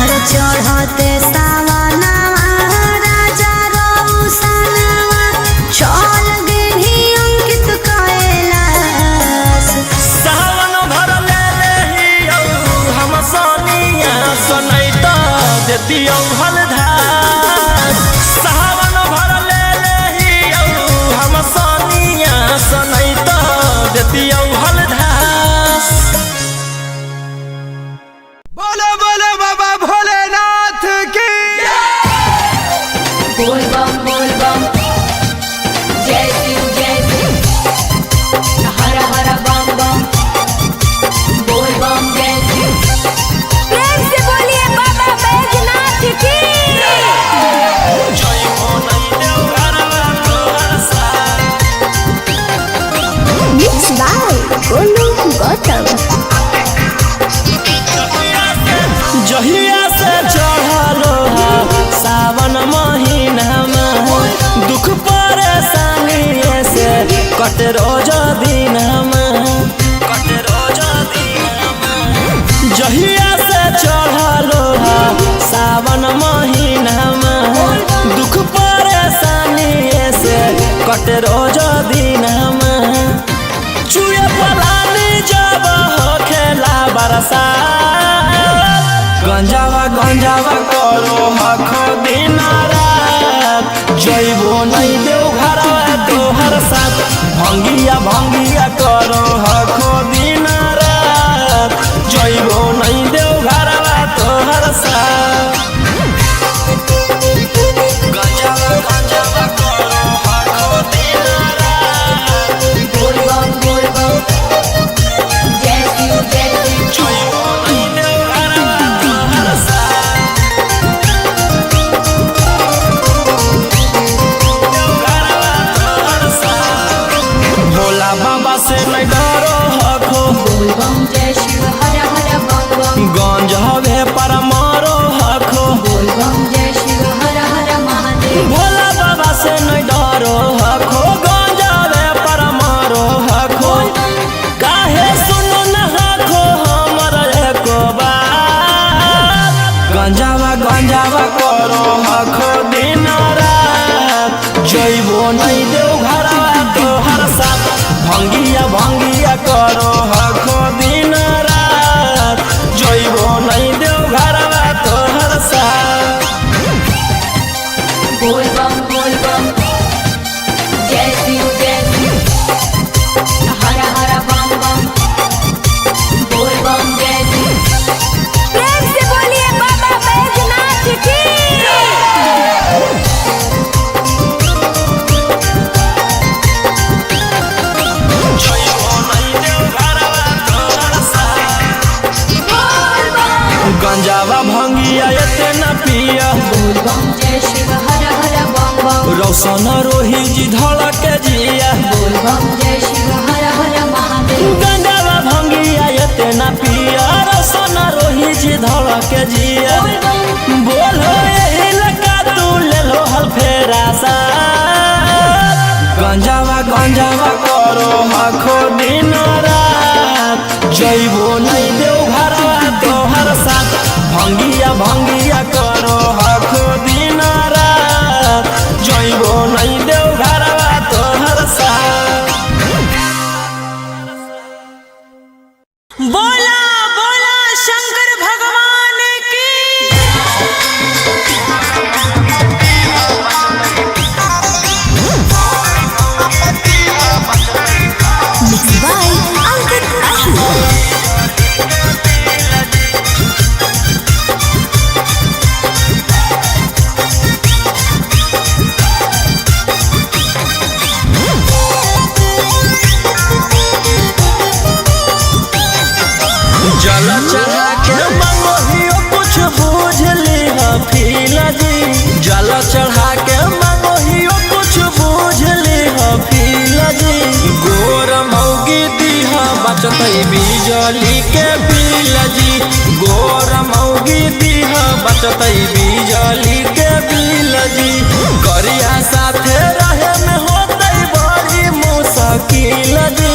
S4: अरे चढ़ते सावनवा राजा रौशनवा, चल गेली अंकित कैलाश।
S1: सावन भर ले लेहियौ हम सोनिया, सनैता देतियौ हलधार। सावन भर ले लेहियौ हम सोनिया, सनैता देतियौ हलधार।
S3: बोलो बोलो बाबा भोलेनाथ की
S5: बोल बम जय शिव हर हर बम बम बोल बम जय शिव।
S4: प्रेम से बोलिए बाबा बैजनाथ की।
S1: जय हो नैदेव घरवा तोहर साथ।
S4: Mixed by Golu Gautam.
S1: जहिया से चढ़लो सावन महीना में, दुख परेशानी से कट रोज दिन में। जहिया से चढ़लो सावन महीना में, दुख परेशानी से कट रोज दिन में। चुए
S2: बरसा गंजावा गंजावा करो हखो दिन रात जइबो नहीं देव घरवा तोहर साथ भंगिया भंगिया करो हखो दिन रात जइबो नहीं देव घरवा तोहर साथ गंजावा गंजावा करो हखो दिन रात
S5: बोल बम बोल बम जय शिव
S2: जइबो नहीं देव घरवा तोहर साथ भोला बाबा से नहीं डरो हखो
S5: बोल बम जय शिव हर हर बम बम
S2: गंज हवे पर मारो हखो
S5: बोल बम जय शिव हर हर महादेव
S2: भोला बाबा से नहीं डरो हखो गंज हवे पर मारो हखो काहे सुनो न हखो हमर एको बात गंजावा गंजावा करो हखो दिन रात जइबो नहीं देव घरवा तोहर साथ भंगिया भंगिया करो हखो दिन रात जइबो नहीं देव घरवा तोहर साथ
S5: बोल बम जय शिव हर हर बम बम बोल बम जय शिव
S4: प्रेम से बोलिए बाबा बैजनाथ की
S2: जइबो नहीं देव घरवा तोहर साथ गंजावा भंगिया एते न पिया
S5: बोल बम जय शिव हर हर बम बम
S2: रौशन रोही जी धड़क जिया
S5: बोल बम जय शिव हर हर महादेव
S2: गंजावा भंगिया एते न पिया रौशन रोही जी धड़क जिया
S5: बोल बम
S2: बोलो यही लगा तू ले लो हल फेरा सा गंजावा गंजावा करो हखो दिन रात जइबो नहीं देव घरवा तोहर साथ भंगिया भंगिया करो हखो दिन रात जइबो नहीं देव घरवा तोहर साथ
S3: बोला बोला शंकर भगवान की
S4: Mixed by Ankit Ahi.
S2: जल चढ़ा के मंगोहियो कुछ बूझ ली फील जी जल चढ़ा के मंगोहियो कुछ बूझ ली फील जी गोर मौगी दीहा बचतै बिजली के बिल जी गोर मौगी दीहा बचतै बिजली के बिल जी करिया साथे रहे में होतै बड़ी मुश्किल जी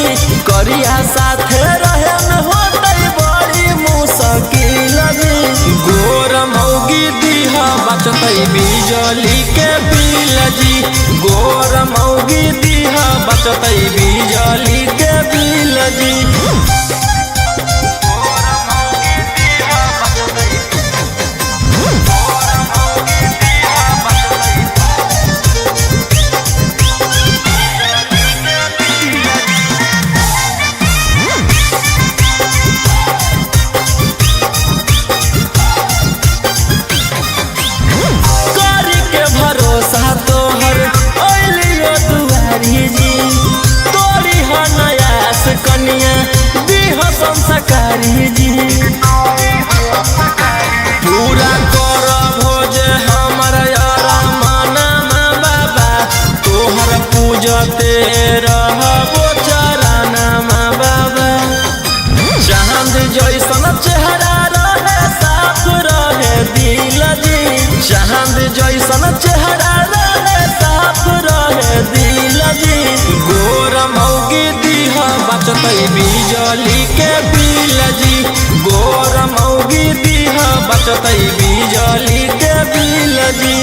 S2: करिया साथे रहे में होतै बड़ी मुश्किल जी गोर मौगी दीहा बचतै बिजली के बिल जी गोर मौगी दीहा बचतै बिजली के बिल जी करी के भरोसा तोहर ओलियो दुआरी जी तोरी हो नयास कनिया दीह संस्कारी जी पूरा कर भोज हमर यारा माना बाबा तोहर पूजते रहबो चराना बाबा चांद जैसन चेहरा रहे साफ रहे दिल जी चांद जैसन चेहरा रहे साफ रहे दिल जी गोर मौगी दीहा बचतै बिजली के बिल जी गोर मौगी दीहा बचतै बिजली के बिल जी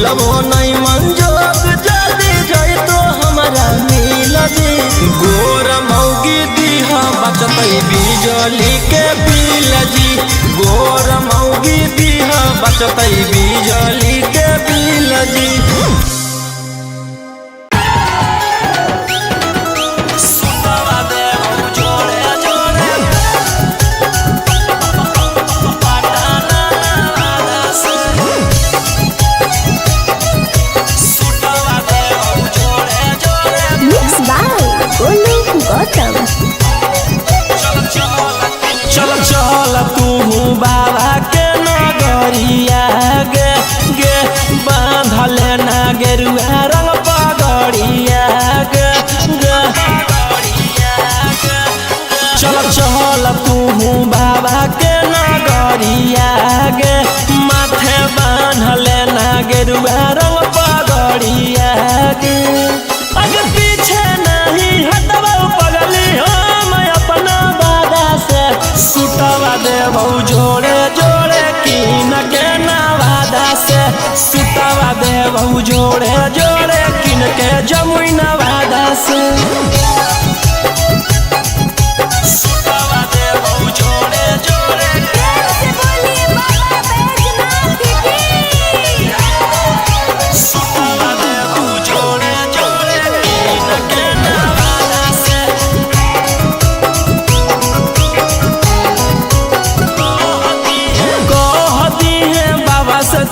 S1: मिलबो नहीं मंजोग जल्दी जाई तो हमारा मिल जी गोर मौगी दीहा बचतै बिजली के बिल जी गोर मौगी दीहा बचतै बिजली के बिल जी चल चल तू बाबा के नगरिया गे गे बांधले ना गेरुआ रंग पगड़िया गे गे चल चल तू बाबा के नगरिया गे माथे बांधले ना गेरुआ रंग पगड़िया गे अगर पीछे नहीं हटवा पगली हम अपना बादा से सुटवा देबौ जोड़े जोड़े किन के नवादा से सुटवा देबौ जोड़े जोड़े किन के जमुई नवादा से सुटवा देबौ जोड़े जोड़े सुटवा देबौ जोड़े जोड़े किन के नवादा से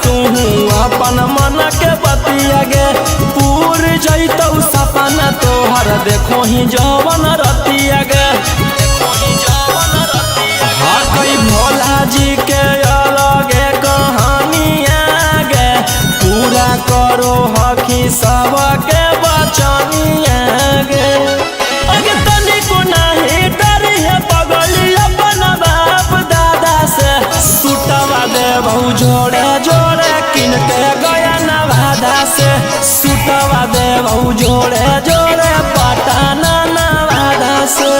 S1: तू अपन मन के बतिया गे पूर जैतौ सपना तोहर देखो ही जवन रतिया गे हकई भोला जी के अलगे कहानिया गे पूरा करो हकी सबके बचनिया गे अगे तनिको नहीं डरी है पगली अपन बाप दादा से सुटवा देबौ जोड़े जोड़े किन के गया नवादा से सुटवा देबौ जोड़े जोड़े पटना नवादा से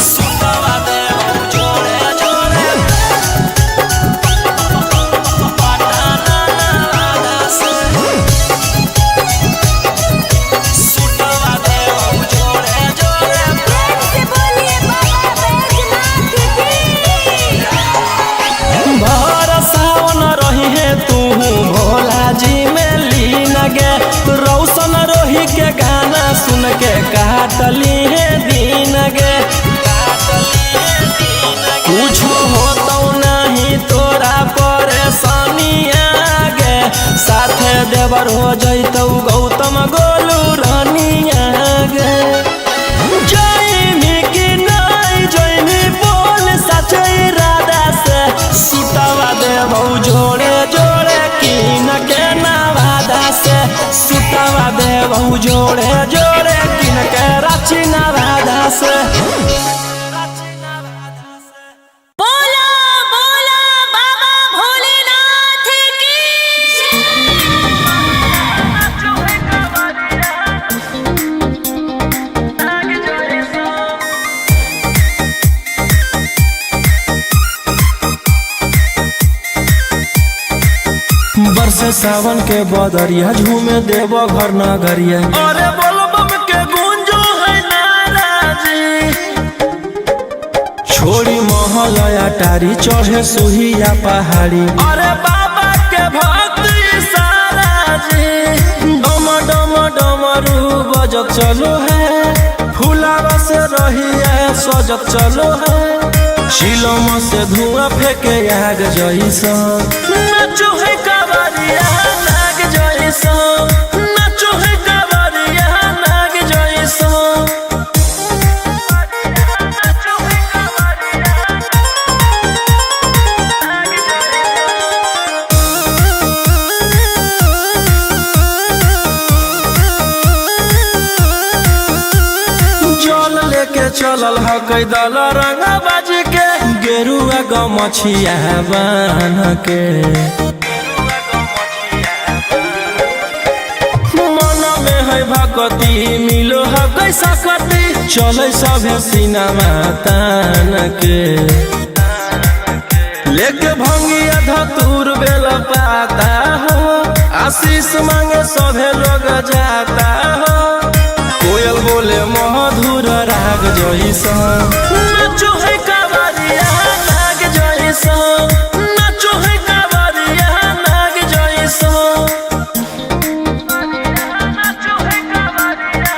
S1: सुटवा देबौ जोड़े जोड़े पटना नवादा से सुटवा देबौ जोड़े जोड़े भर सावन रही है तू भोला जी में लीन गे रौशन रोही के गाना सुन के काटली है दिन गे कुछ होतौ नहीं तोरा परेशानिया गे साथे देवर हो जैतौ गौतम गोलू रानिया गे जैमी कि नहीं जैमी बोल सच इरादा से सुटवा देबौ जोड़े जोड़े किन के नवादा से सुटवा देबौ जोड़े जोड़े किन के रांची नवादा से
S4: बोला बोला बाबा भोलेनाथ की
S1: बरसे सावन के बदरिया झूमे देवो घर नगरिया अरे बोलो बम के गूंजो है नाराजी छोड़ी महलया टारी चढ़े सुहिया पहाड़ी अरे बाबा के भक्ति सारा जी डम डम डमरू बजत चलो है फुलावा से रही है सजत चलो है शिलम से धुआं फेंके आग जैसा नाचो है कवरिया नाग जैसा नाचो है कवरिया नाग जैसा जल लेके चलल ह कैदल रंगा बाजी के गेरुआ गमछिया बान के मन में है भगती मिलो है कैसा कती चले सभे सिनेमा तान के लेके भंगिया धतूर बेला आशीष मांगे सभे लोग जाता हो कोयल बोले मधुर राग जैसन नाचो है कावरिया नाग जैसन नाचो है कावरिया नाग जैसन नाचो है कावरिया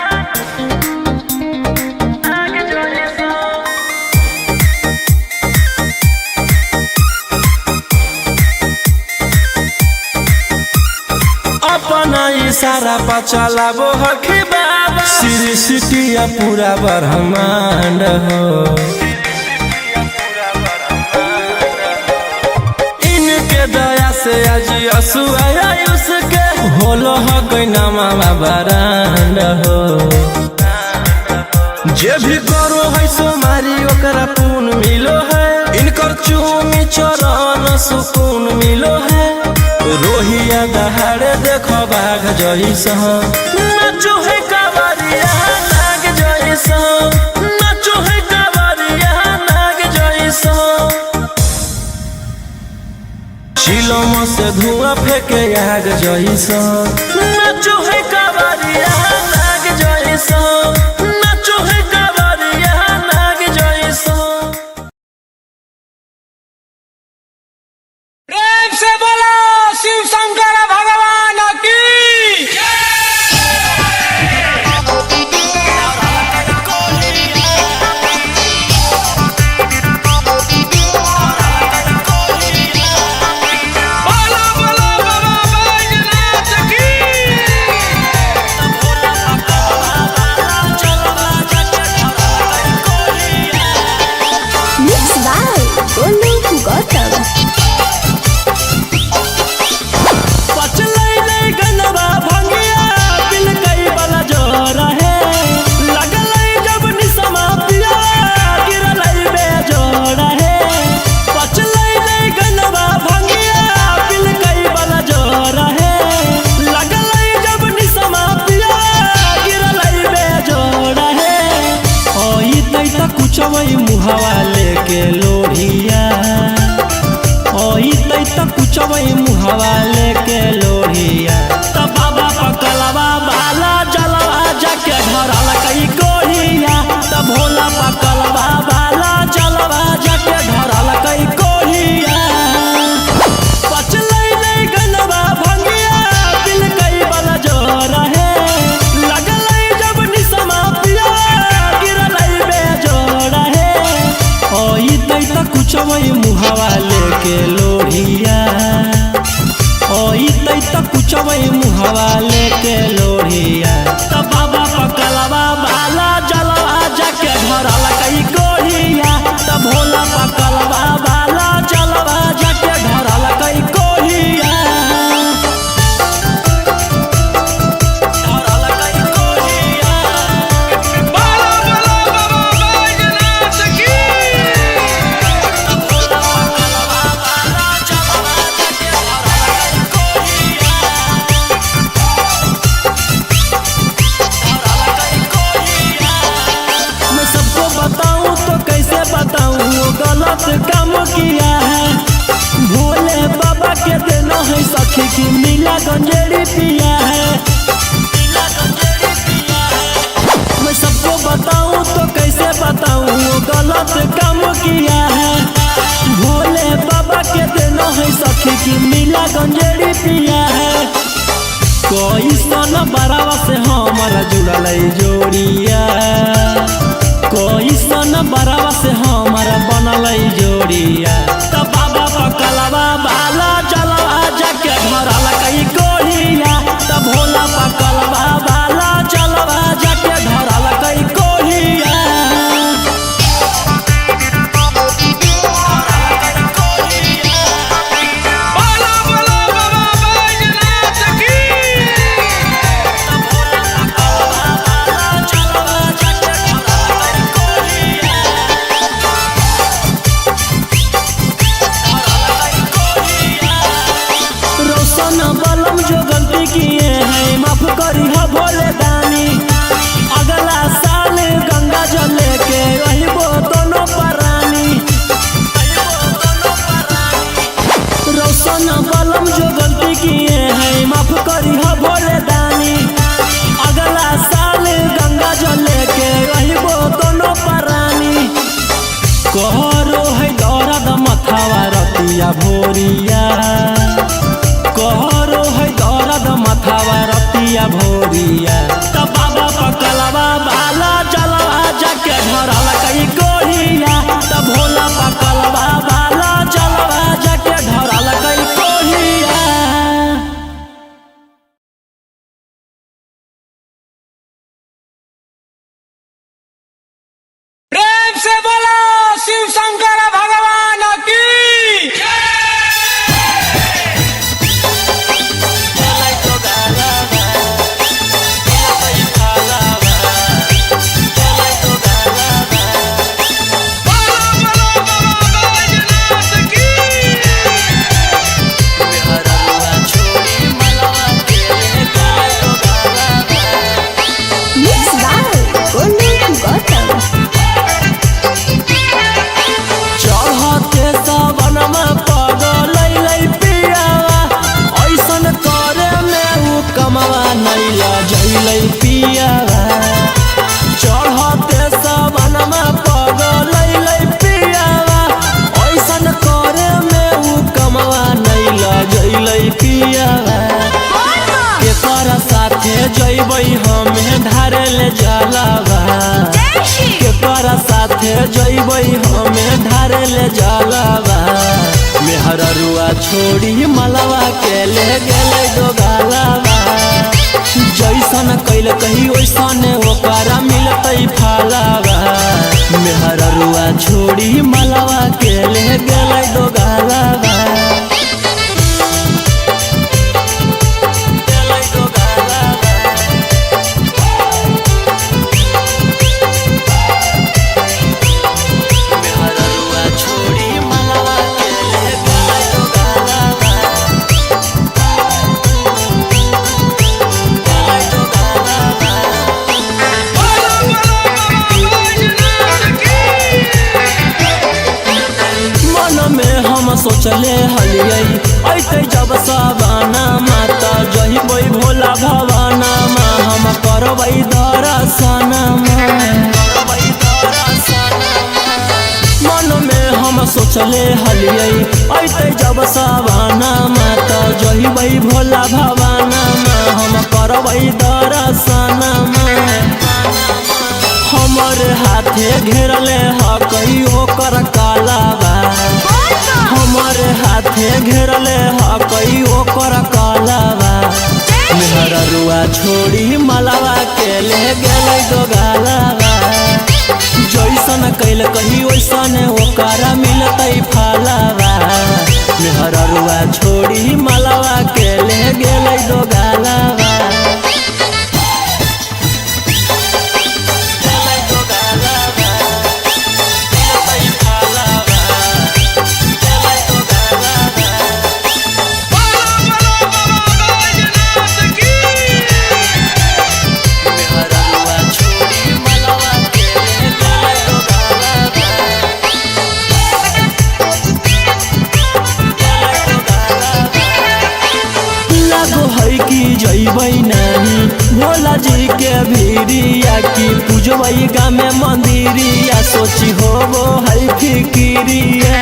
S1: नाग जैसन अपना इशारा पर चलाबो हखी बाबा सृष्टिया पूरा ब्रह्मांड हो इनके दया से आज असुआ उसके होलो हकै नामा बरांड हो जे भी करो है सोमारी ओकरा पुण्य मिलो है इनकर चूमी चरण सुकून मिलो है रोहिया दहाड़े देखो बाघ जैसन नाचो है कावरिया नाग जैसन नाचो है कावरिया नाग जैसन चिलम से धुआं फेंके आग जैसन नाचो है कावरिया नाग जैसन नाचो है कावरिया नाग जैसन
S3: प्रेम से बोलो शिव शंकर भगवान की बोलो बोलो बाबा बैजनाथ की
S4: Mixed by Golu Gautam.
S2: पचलै नै गनवा भंगिया पिल कई वाला जोर है लगलै जब निसमा पिया गिरलै बेजोड़ है पचलै नै गनवा भंगिया पिल कई वाला जोर है लगलै जब निसमा पिया गिरलै बेजोड़ है ओई तै त कुछवै मुहावा लेके लोढ़िया ओई तै त कुछवै मुहावा लेके लोढ़िया त बाबा पकलवा बाला जलवा जाके ढरल कई कोढ़िया त भोला पकलवा बाला जलवा जाके ढरल कई कोढ़िया पचलै नै गनवा भंगिया पिल कई वाला जोर है लगलै जब निसमा पिया गिरलै बेजोड़ है ओई तै त कुछवै मुहावा लेके लोढ़िया ओई तै त कुछवै मुहावा लेके लोढ़िया त बाबा पकलवा बाला जलवा जाके ढरल कई कोढ़िया त भोला पकलवा बाला जलवा जाके ढरल कई कोढ़िया ढरल कई कोढ़िया
S3: बोलो बोलो बाबा बैजनाथ की
S2: मैं सबको बताऊं तो कैसे बताऊं वो गलत काम किया है भोले बाबा के देना है सखी की नीला गंजेड़ी पिया है मैं सबको बताऊं तो कैसे बताऊं वो गलत काम किया है भोले बाबा के देना है सखी की नीला गंजेड़ी पिया है कोई सन बरावा से हमारा जुड़ल जोड़िया कोई सन बरावा से हमारा बनल जोड़िया त बाबा पकलवा बाला जलवा जाके ढरल कई कोढ़िया त भोला पकलवा बाला जलवा जाके ढरल कई कोढ़िया
S3: बोलो बोलो बाबा बैजनाथ की
S2: किए हैं माफ भोरिया कहरो है दर्द मथावा रतिया भोरिया त बाबा पकलवा बाला जलवा जाके धरल कई कोरिया त भोला पकलवा बाला जलवा जाके धरल कई कोरिया।
S3: प्रेम से बोलो शिव शंकर भगवान की
S2: चढ़ते सावनमा पगलै पियावा ऐसन करे में उ कमवा नैला जैलै पियावा चढ़ते सावनमा पगलै पियावा ऐसन करे में उ कमवा नैला जैलै पियावा केकर साथे जैबै हमें धारे ले जलावा केकर साथे जैबै हमें धारे ले जलावा मेहररुआ छोड़ी मलवा के ले गेलै दोगालावा जैसन कैल कही वैसन ओकरा मिलतै फलावा मेहररुआ छोड़ी मलवा के ले गेलै दोगालावा। सोचले हलियै ऐते जब सवाना माता जहिबै भोला भवाना मा हम करबै दर्शना मन में हम सोचले हलियै ऐते जब सवाना माता जहिबै भोला भवाना मा हम करबै दर्शना हमर हाथे घेरले हकई ओकर कालावा हमर हाथे घेरले हकई ओकर कालावा मेहररुआ छोड़ी मलवा के ले गेलै दोगालावा जैसन कैल कही वैसन ओकरा मिलतै फलावा मेहररुआ छोड़ी मलवा के ले गेलै दोगालावा। जैबै नानी भोला जी के भीरिया की पूजबै गामे मंदिरिया सोची होबो है फिकिरिया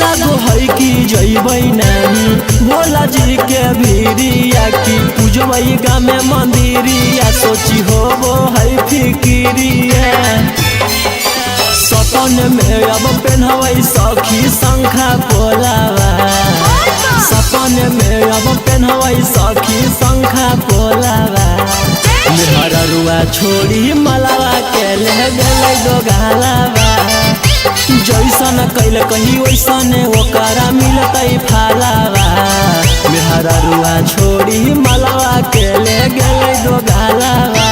S2: लागो है कि जैबै नानी भोला जी के भीरिया की पूजबै गामे मंदिरिया सोची होबो है फिकिरिया सपन में अब पेन्हबै सखी शंखा पोलावा सपन में अब पेन्हबै सखी शंखा पोलावा मेहररुआ छोड़ी मलवा के ले गेलै दोगालावा जैसन कैल कही वैसन ओकरा मिलतै फलावा मेहररुआ छोड़ी मलवा के ले गेलै दोगालावा।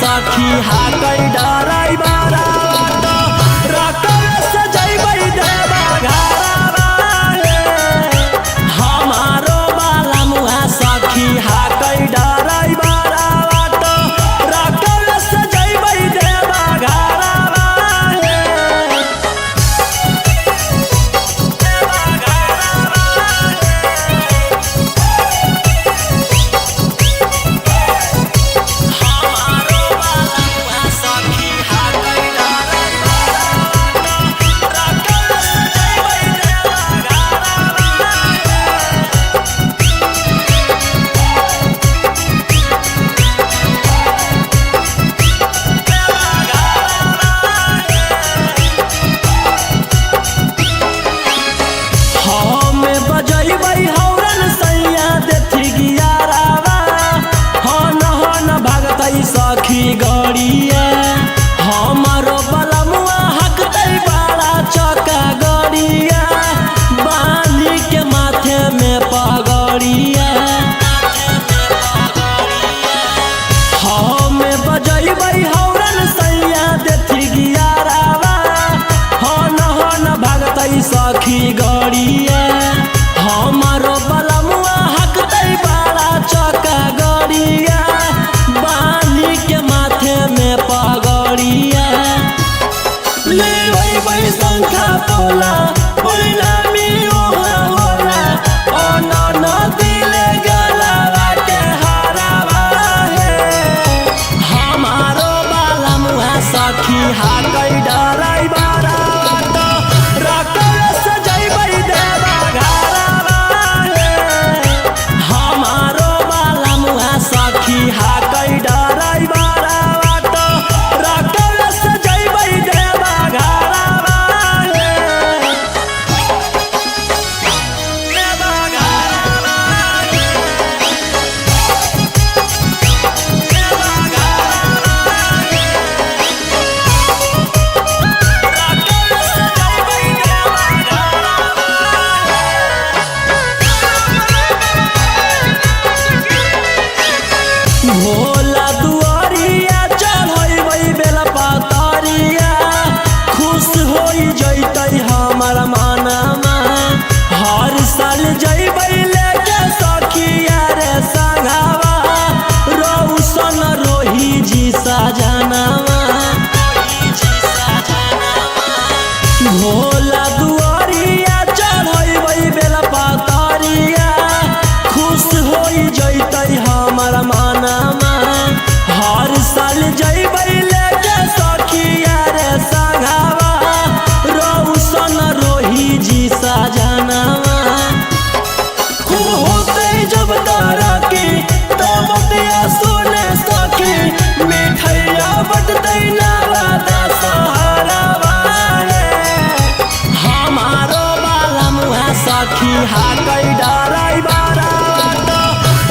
S2: सखी हा कई डराई बारा रकम से जइबै देवा घरवा हमारो बाला मुहा सखी हा कई डराई बारा रकम से जइबै देवा घरवा सखी गड़िया हमारो बलमुआ हकतै बड़ा चौका गड़िया बाली के माथे में पगड़िया हमें बजैबै हौरन सैया देथी गियारावा हन भागतै सखी गड़िया हमारो बलमुआ हकतै बड़ा चौका गड़िया बाली के माथे में पगड़िया ले वही शंखा तोला परिणामी ओहा होला अन दिले गलावा के हारावा है हमारो बाला मुहा सखी हा कई डराई बारा रकम से जइबै देवा घरवा हमारो बाला मुहा सखी हा कई डराई बारा रकम से जइबै देवा घरवा भोला दुआरिया चढ़बै बेला पतरिया खुश होई जइतै हमर मनमा हर साल जइबै लेके सखिया रे संगवा रौशन रोही जी सजनवा भोला दुआरिया चढ़बै बेला पतरिया खुश होई जइतै हमर मनमा हर साल जइबै लेके सखिया रे संगवा रौशन रोही जी सजनवा खूब होतै जब तारा की तब दिया सुने सखी मिठैया बटतै नवादा सहारावा हमारो बाला मुहा सखी हा कई डराई बारा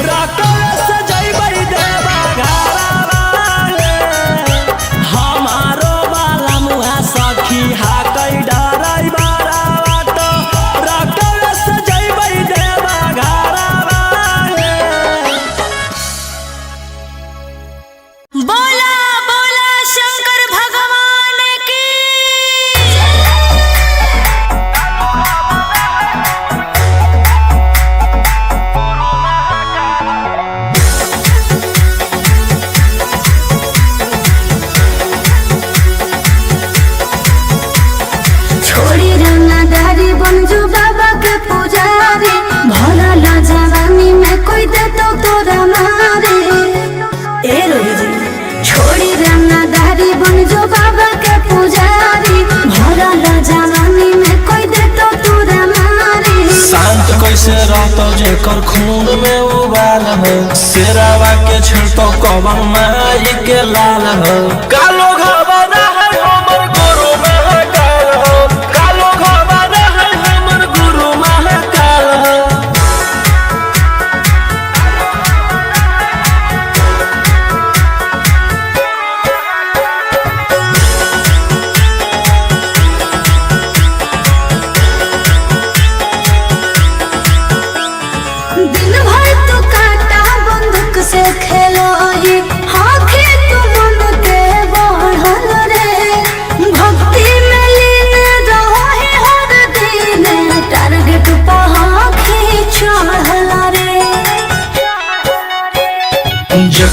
S2: रकम से जइबै देवा घरवा हमारो बाला मुहा सखी हा कई डराई बारा रकम से जइबै देवा घरवा
S4: बोला बोला शंकर भगवान की छोड़ी रंगदारी बनजू बाबा के पुजारी भरल जवानी में कोई दे तो तोरा मारे ए रोही जी छोड़ी रंगदारी बनजू बाबा के पुजारी भरल जवानी में कोई दे तो तोरा मारे
S1: शांत कैसे रहतो जेकर खून में उबाल हो शेरावा के छिड़तो कवन माई के लाल हो कालो घबरा है हमर गुरु महाकाल हो कालो घबरा है हमर गुरु महाकाल हो
S4: दिन भर तो काटा बंदूक से खेलो ही हाँ खेत मन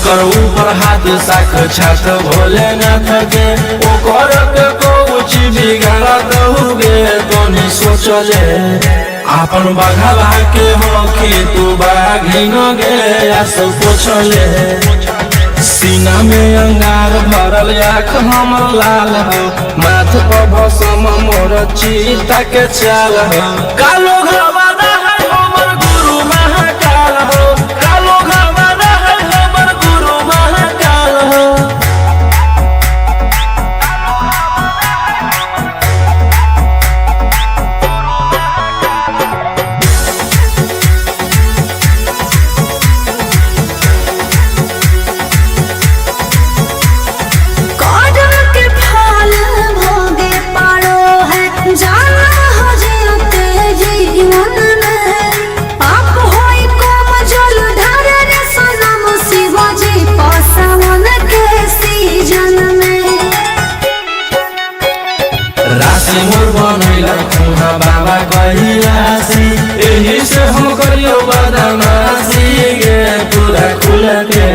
S1: ओकर ऊपर हाथ साक्षात भोलेनाथ के ओकर के कुछ बिगाड़ दहुगे तोनी सोचले आपन बघवा के होखी तू बाघिन गे आस पोछले सीना में अंगार भरल आँख हमर लाल हो माथ पर भसम मोर चीता के चाल हो कालो घवाना है हमर गुरु महाकाल हो कालो घवाना है हमर गुरु महाकाल हो
S4: कौड़म के फल भोगे पारो है जाना हो जीते जीवन में पाप होई कोम जल ढार रे सनम शिवाजी पासवन के सीजन में
S1: राशि मोर बनैला खुना बाबा कहिलासी एही से हम करियो बदमाशी गे पूरा खुल के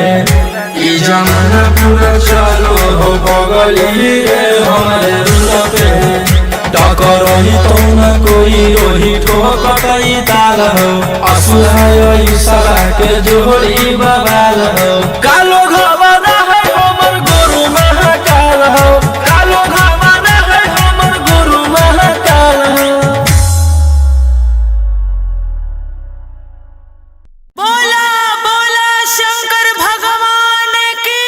S1: ई जमाना पूरा चलो हो बगली रे हमारे रुल पे टकर ही तो न कोई ओही ठोकई ताल हो असुहाय सला के जोड़ी बवाल हो कालो घवाना है हमर गुरु महाकाल हो कालो घवाना है हमर गुरु महाकाल हो
S3: बोला बोला शंकर भगवान की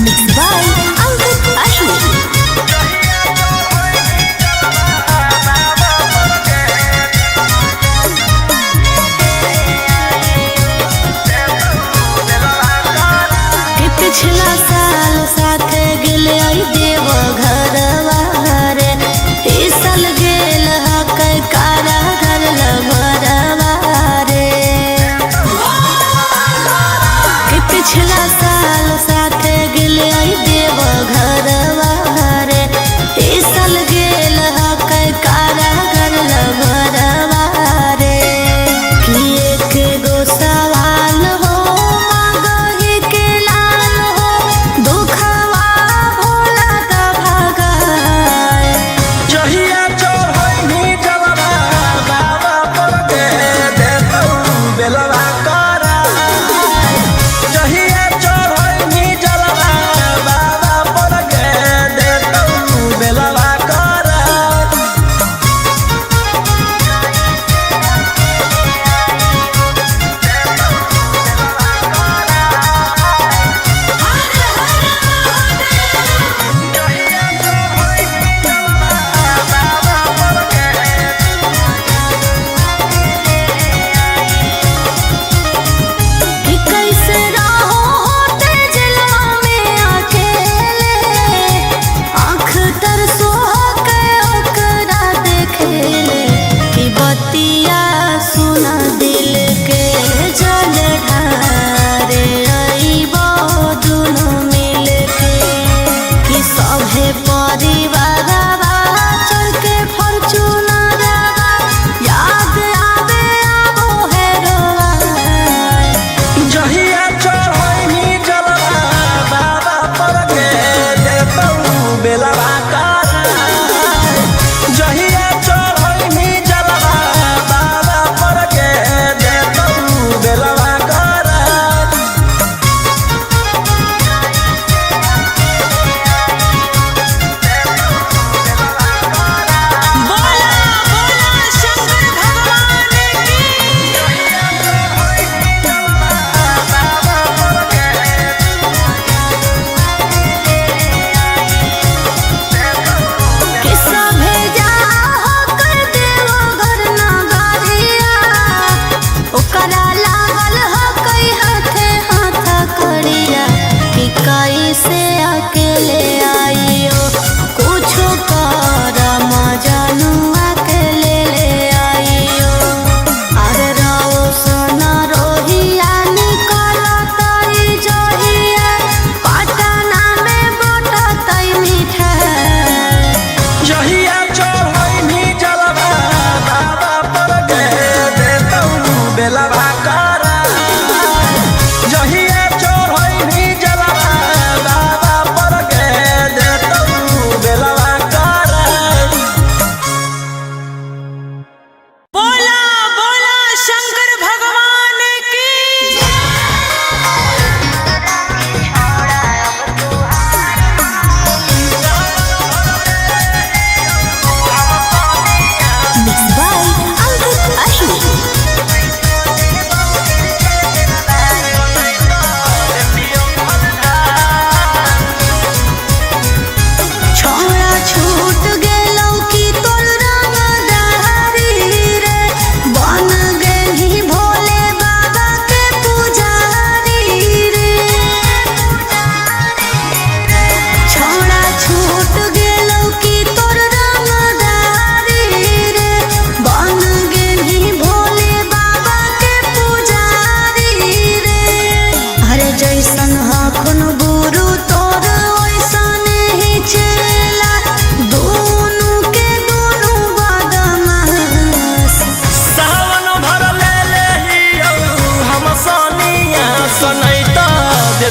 S4: Mixed by Angkat Ashur.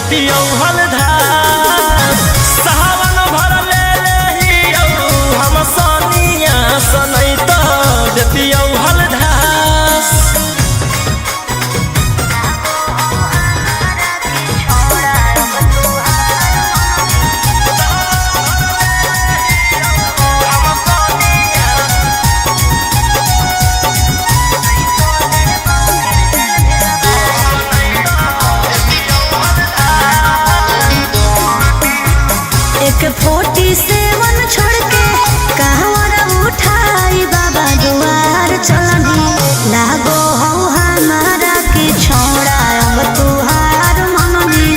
S1: देतियौ हलधार सावन भर ले लेहियौ हम सनिया सनैत देतियौ हलधार
S4: एक 47 छोड़ के कहवरा उठाई बाबा दुआर चलनी लागो हो हमारा के छोड़ा अब तुहार मननी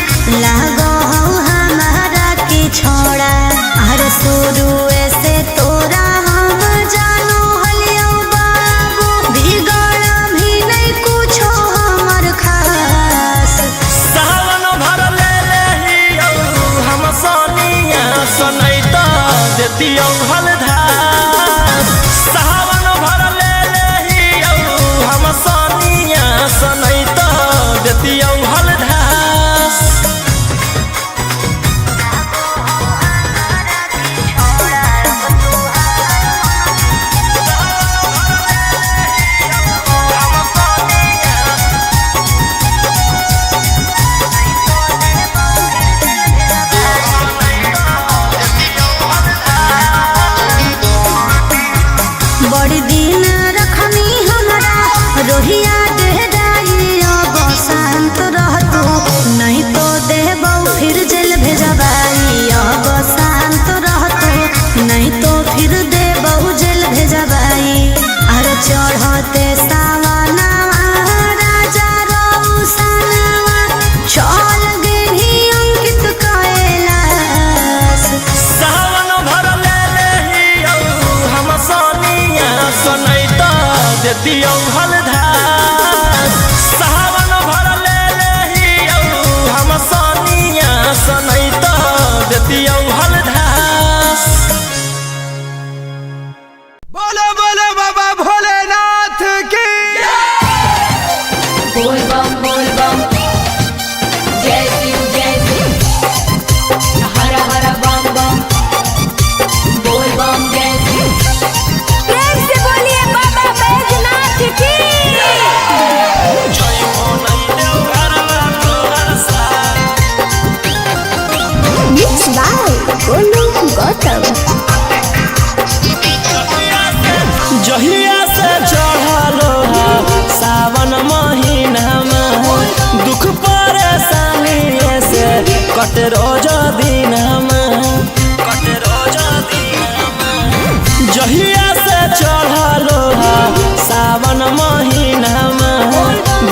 S4: लागो हो हमारा के छोड़ा हर शुरू से तोरा हम जानो हलियो बाबू बिगड़ भी नहीं कुछो हमर खास
S1: सावन भर ले लेहियौ हम सनिया सनैत देतियौ हलधार सावन भर ले लेहियौ हम सनिया सनैत देतियौ हलधार
S4: बड़ी दिन रखनी हमारा रोहिया डेहराई अब शांत रहतू नहीं तो देबौ फिर जेल भेजबाई अब शांत रहतू नहीं तो फिर देबौ जेल भेजबाई अरे चढ़ते सावनवा राजा रौसनवा चल गेली अंकित कैलाश
S1: सावन भर ले लेहियौ हम सनिया सनैत देतियौ हलधार सावन भर ले लेहियौ हम सनिया सनैत देतियौ हलधार
S3: बोलो बोलो बाबा भोलेनाथ की
S5: बोल बम जय शिव हर हर बम बम बोल बम जय शिव
S4: प्रेम से बोलिए बाबा बैजनाथ की
S1: जय हो नहीं देव घरवा तोहर साथ
S4: मिक्स बाय गोलू गौतम
S1: जहिया से चढ़लो सावन महीनामा दुख परेशानी से कटे रोज दिनमा जहिया से चढ़लो सावन महीनामा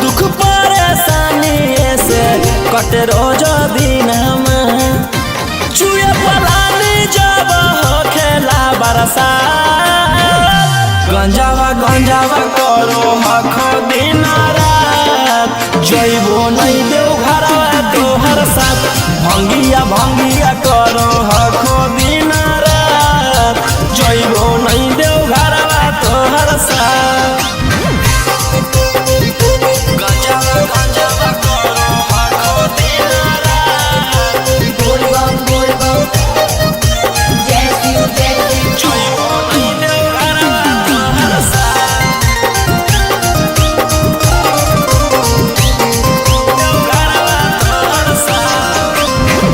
S1: दुख परेशानी से कटे रोज दिनमा चुए पलानी जब खेला बरसा गंजावा करो हखो दिन रात जइबो नहीं देव घरवा तोहर साथ भंगिया करो हखो दिन रात जइबो नहीं देव घरवा तोहर साथ गंजावा करो हखो दिन रात
S5: बोल बम जय शिव
S1: जइबो नहीं देव घरवा तोहर साथ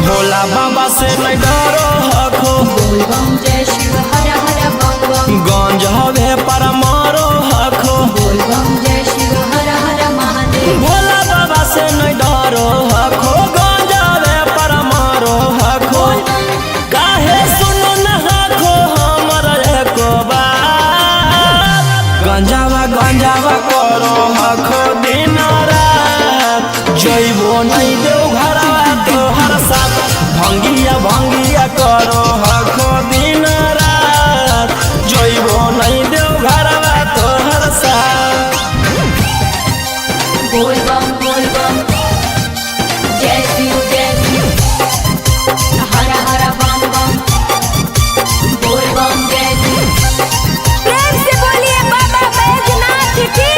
S1: भोला बाबा से नहीं डरो हखो
S5: बोल बम जय शिव हर हर बम बम
S1: गंज हवे पर मारो हखो
S5: बोल बम जय शिव हर हर महादेव
S1: भोला बाबा से नहीं डरो हखो गंज हवे पर मारो हखो काहे सुनो न हखो हमर एको बात गंजावा करो हखो दिन रात जइबो नहीं देव घरवा तोहर साथ भंगिया करो हखो दिन रात जइबो नहीं देव घरवा तोहर साथ
S5: बोल बम जय शिव हर हर बम बम बोल बम जय शिव
S4: प्रेम से बोलिए बाबा बैजनाथ की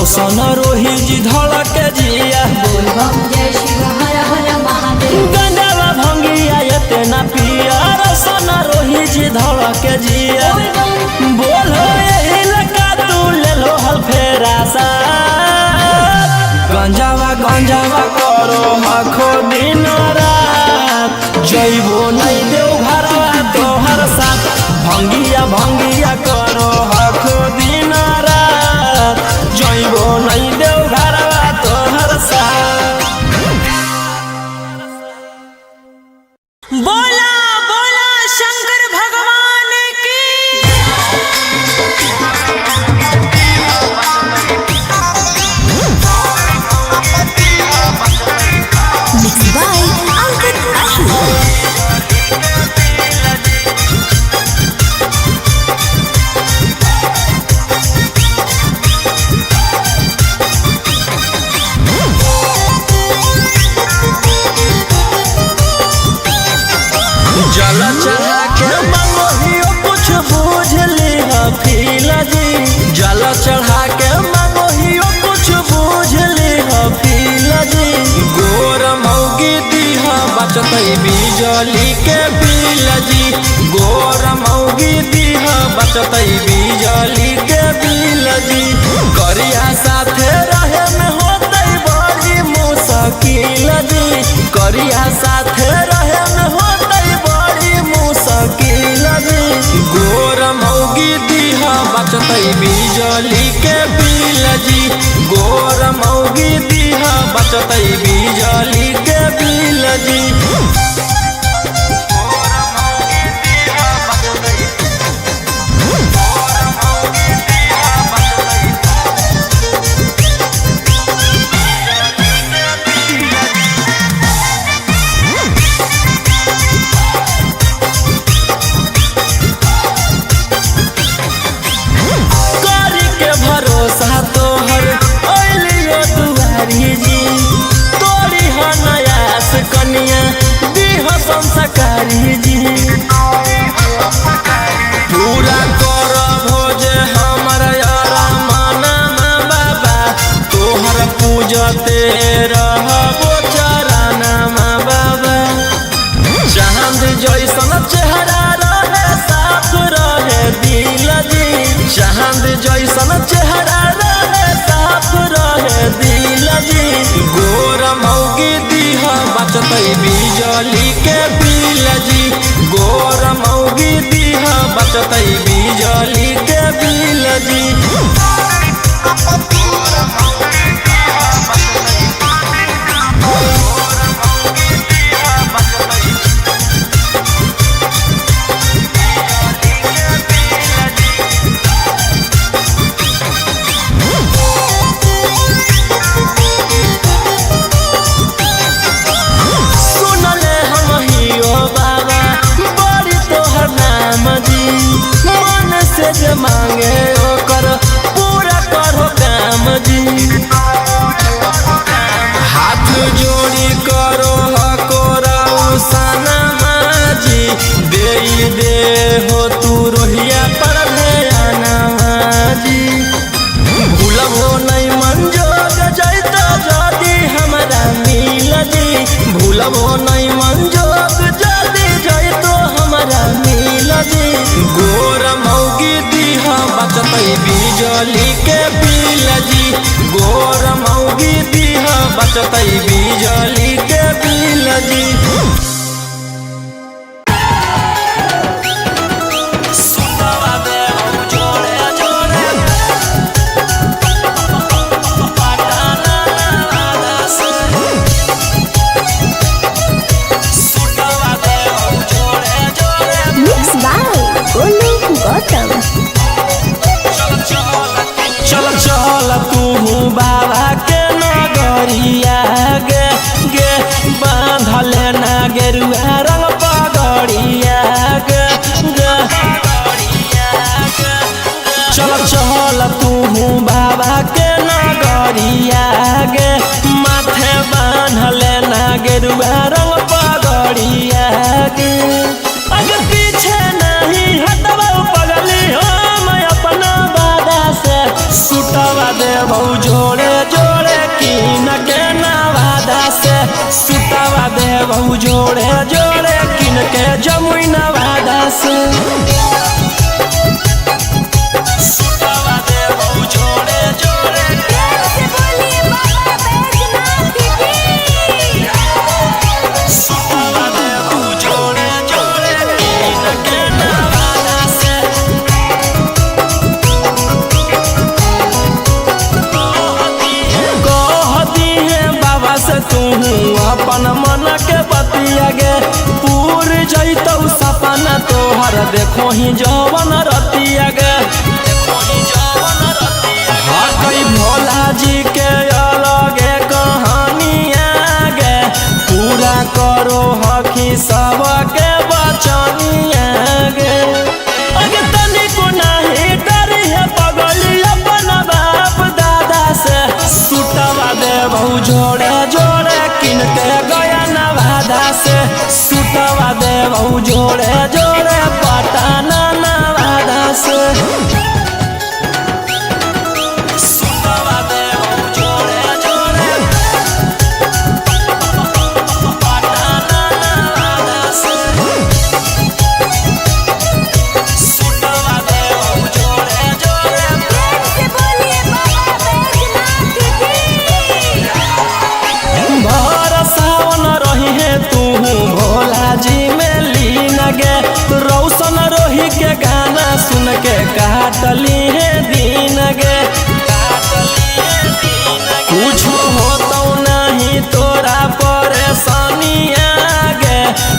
S2: रोशन रोही जी धड़क जिया
S5: बोल बम जय शिव हर हर महादेव।
S2: गंजावा भंगिया एते ना पिया रोशन रोही जी धड़क जिया बोलो यही लगा तू ले लो हल फेरा सा गंजावा करो आखो दिन रात जइबो नहीं देव घरवा तोहर साथ भंगिया करो आखो दिन रात जइबो नहीं देव घरवा तोहर साथ।
S3: बोला बोला शंकर भगवान की।
S4: Mixed by Ankit Ahu.
S2: जल चढ़ा के मंगोहियो कुछ बूझ लिहा फीला जी जल चढ़ा के मंगोहियो कुछ बूझ लिहा फीला जी गोर मौगी दीहा बचतै बिजली के बिल जी गोर मौगी दीहा बचतै बिजली के बिल जी करिया साथे रहे में होतै बड़ी मुश्किल जी करिया साथे रहे में होतै बड़ी मुश्किल जी गोर मौगी दीहा बचतै बिजली के बिल जी गोर मौगी दीहा बचतै बिजली के बिल जी। करी के भरोसा तोहर ओलियो दुआरी जी तोरी हो नयास कनिया दीह संस्कारी जी पूरा कर भोजे हमर यारा माना बाबा तोहर पूजते रहबो चराना बाबा चांद जैसन चेहरा रहे साफ रहे दिल जी चांद जैसन चेहरा रहे साफ रहे दिल जी गोर मौगी दीहा बचतै बिजली के बिल जी गोर मौगी दीहा बचतै बिजली के बिल जी। सुनले हम हियो बाबा बड़ी तोहर नाम जी मन से जे मांगे ओकर पूरा करो काम जी हाथ जोड़ी करो हकोरा सनमा जी दे हो तू रोहिया पर ध्याना जी भूलबो नहीं मंजोग जैत जदी हमरा मिल जी भूलबो नहीं मंजोग जदी जैतो हमरा मिल जी गोर मौगी दीहा बचतै बिजली के बिल जी गोर मौगी दीहा बचतै बिजली के बिल जी।
S4: Mixed by Olu Gautam.
S2: चल चल तू बाबा के नगरिया गे गे बांधले ना गेरुआ रंग पगड़िया गे गे चल चल तू बाबा के नगरिया गे माथे बांधले ना गेरुआ रंग पगड़िया गे अगर पीछे नहीं हटवा पगली हो मैं अपना बादा से सुटवा दे भौजो
S1: तोहर देखो ही जवन रतिया गे हकई भोला जी के अलगे कहानिया गे पूरा करो हकी सबके बचनिया गे अगे तनिको नाही डरी है पगली अपन बाप दादा से सुटवा दे बहु जोड़े जोड़े किन के गया नवादा से सुटवा दे बहु जोड़े जोड़े पटना नवादा से सुटवा दे बहु जोड़े जोड़े पटना नवादा से सुटवा दे बहु जोड़े जोड़े
S4: से बोलिए बाबा बैजनाथ की
S1: भर सावन रही है तू भोला जी में लीन गे रौशन रोही के गाना सुन के काटली है दिन गे कुछ होतो नहीं तोरा परेशानिया गे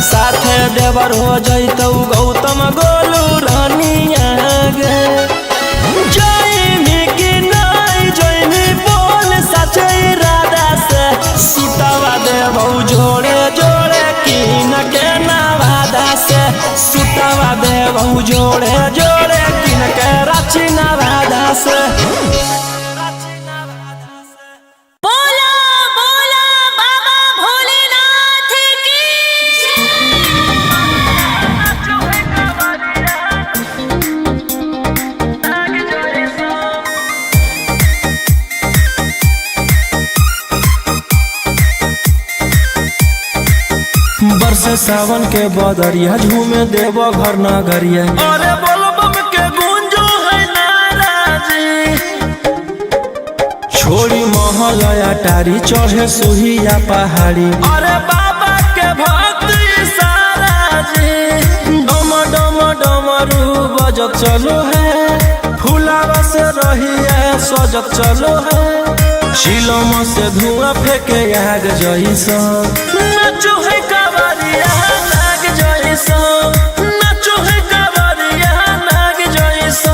S1: साथे देवर हो जैतौ गौतम गोलू रानिया गे जयमी की नहीं जयमी बोल सचे इरादा से सुटवा दे बहु जोड़े जोड़े किन के नवादा से सुटवा दे बहु जोड़े जोड़े किन के रांची नवादा से
S4: बोला बोला बाबा भोलेनाथ की
S1: बरसे सावन के बदरिया झूमे देव घर नगरिया अरे बोलो बम के गूंजो है नाराजी छोड़ी महल अटारी चढ़े सुहिया पहाड़ी अरे बाबा के भक्त सारा जी डम डम डमरू बजत चलो है फुलावा से रही है सजत चलो है शिलम से धुआं फेंके आग जैसा नाचो है कवरिया नाग जैसा नाचो है कवरिया नाग जैसा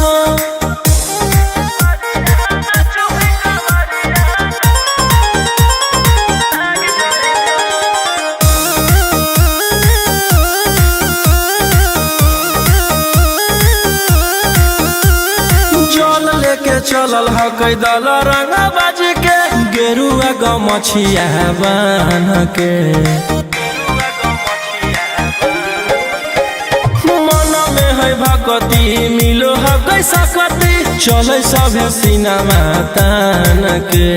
S1: जल लेके चलल ह कैदल रंग बाज के गेरुआ गमछिया बान के मन में है भक्ति मिलो है कैसा कति चले सभे सिनेमा तान के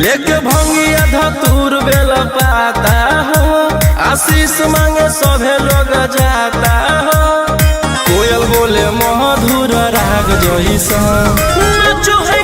S1: लेके भंगिया धतूर बेल पाता हो आशीष मांगे सभे लोग जाता हो कोयल बोले मधुर राग जैसा नाचो है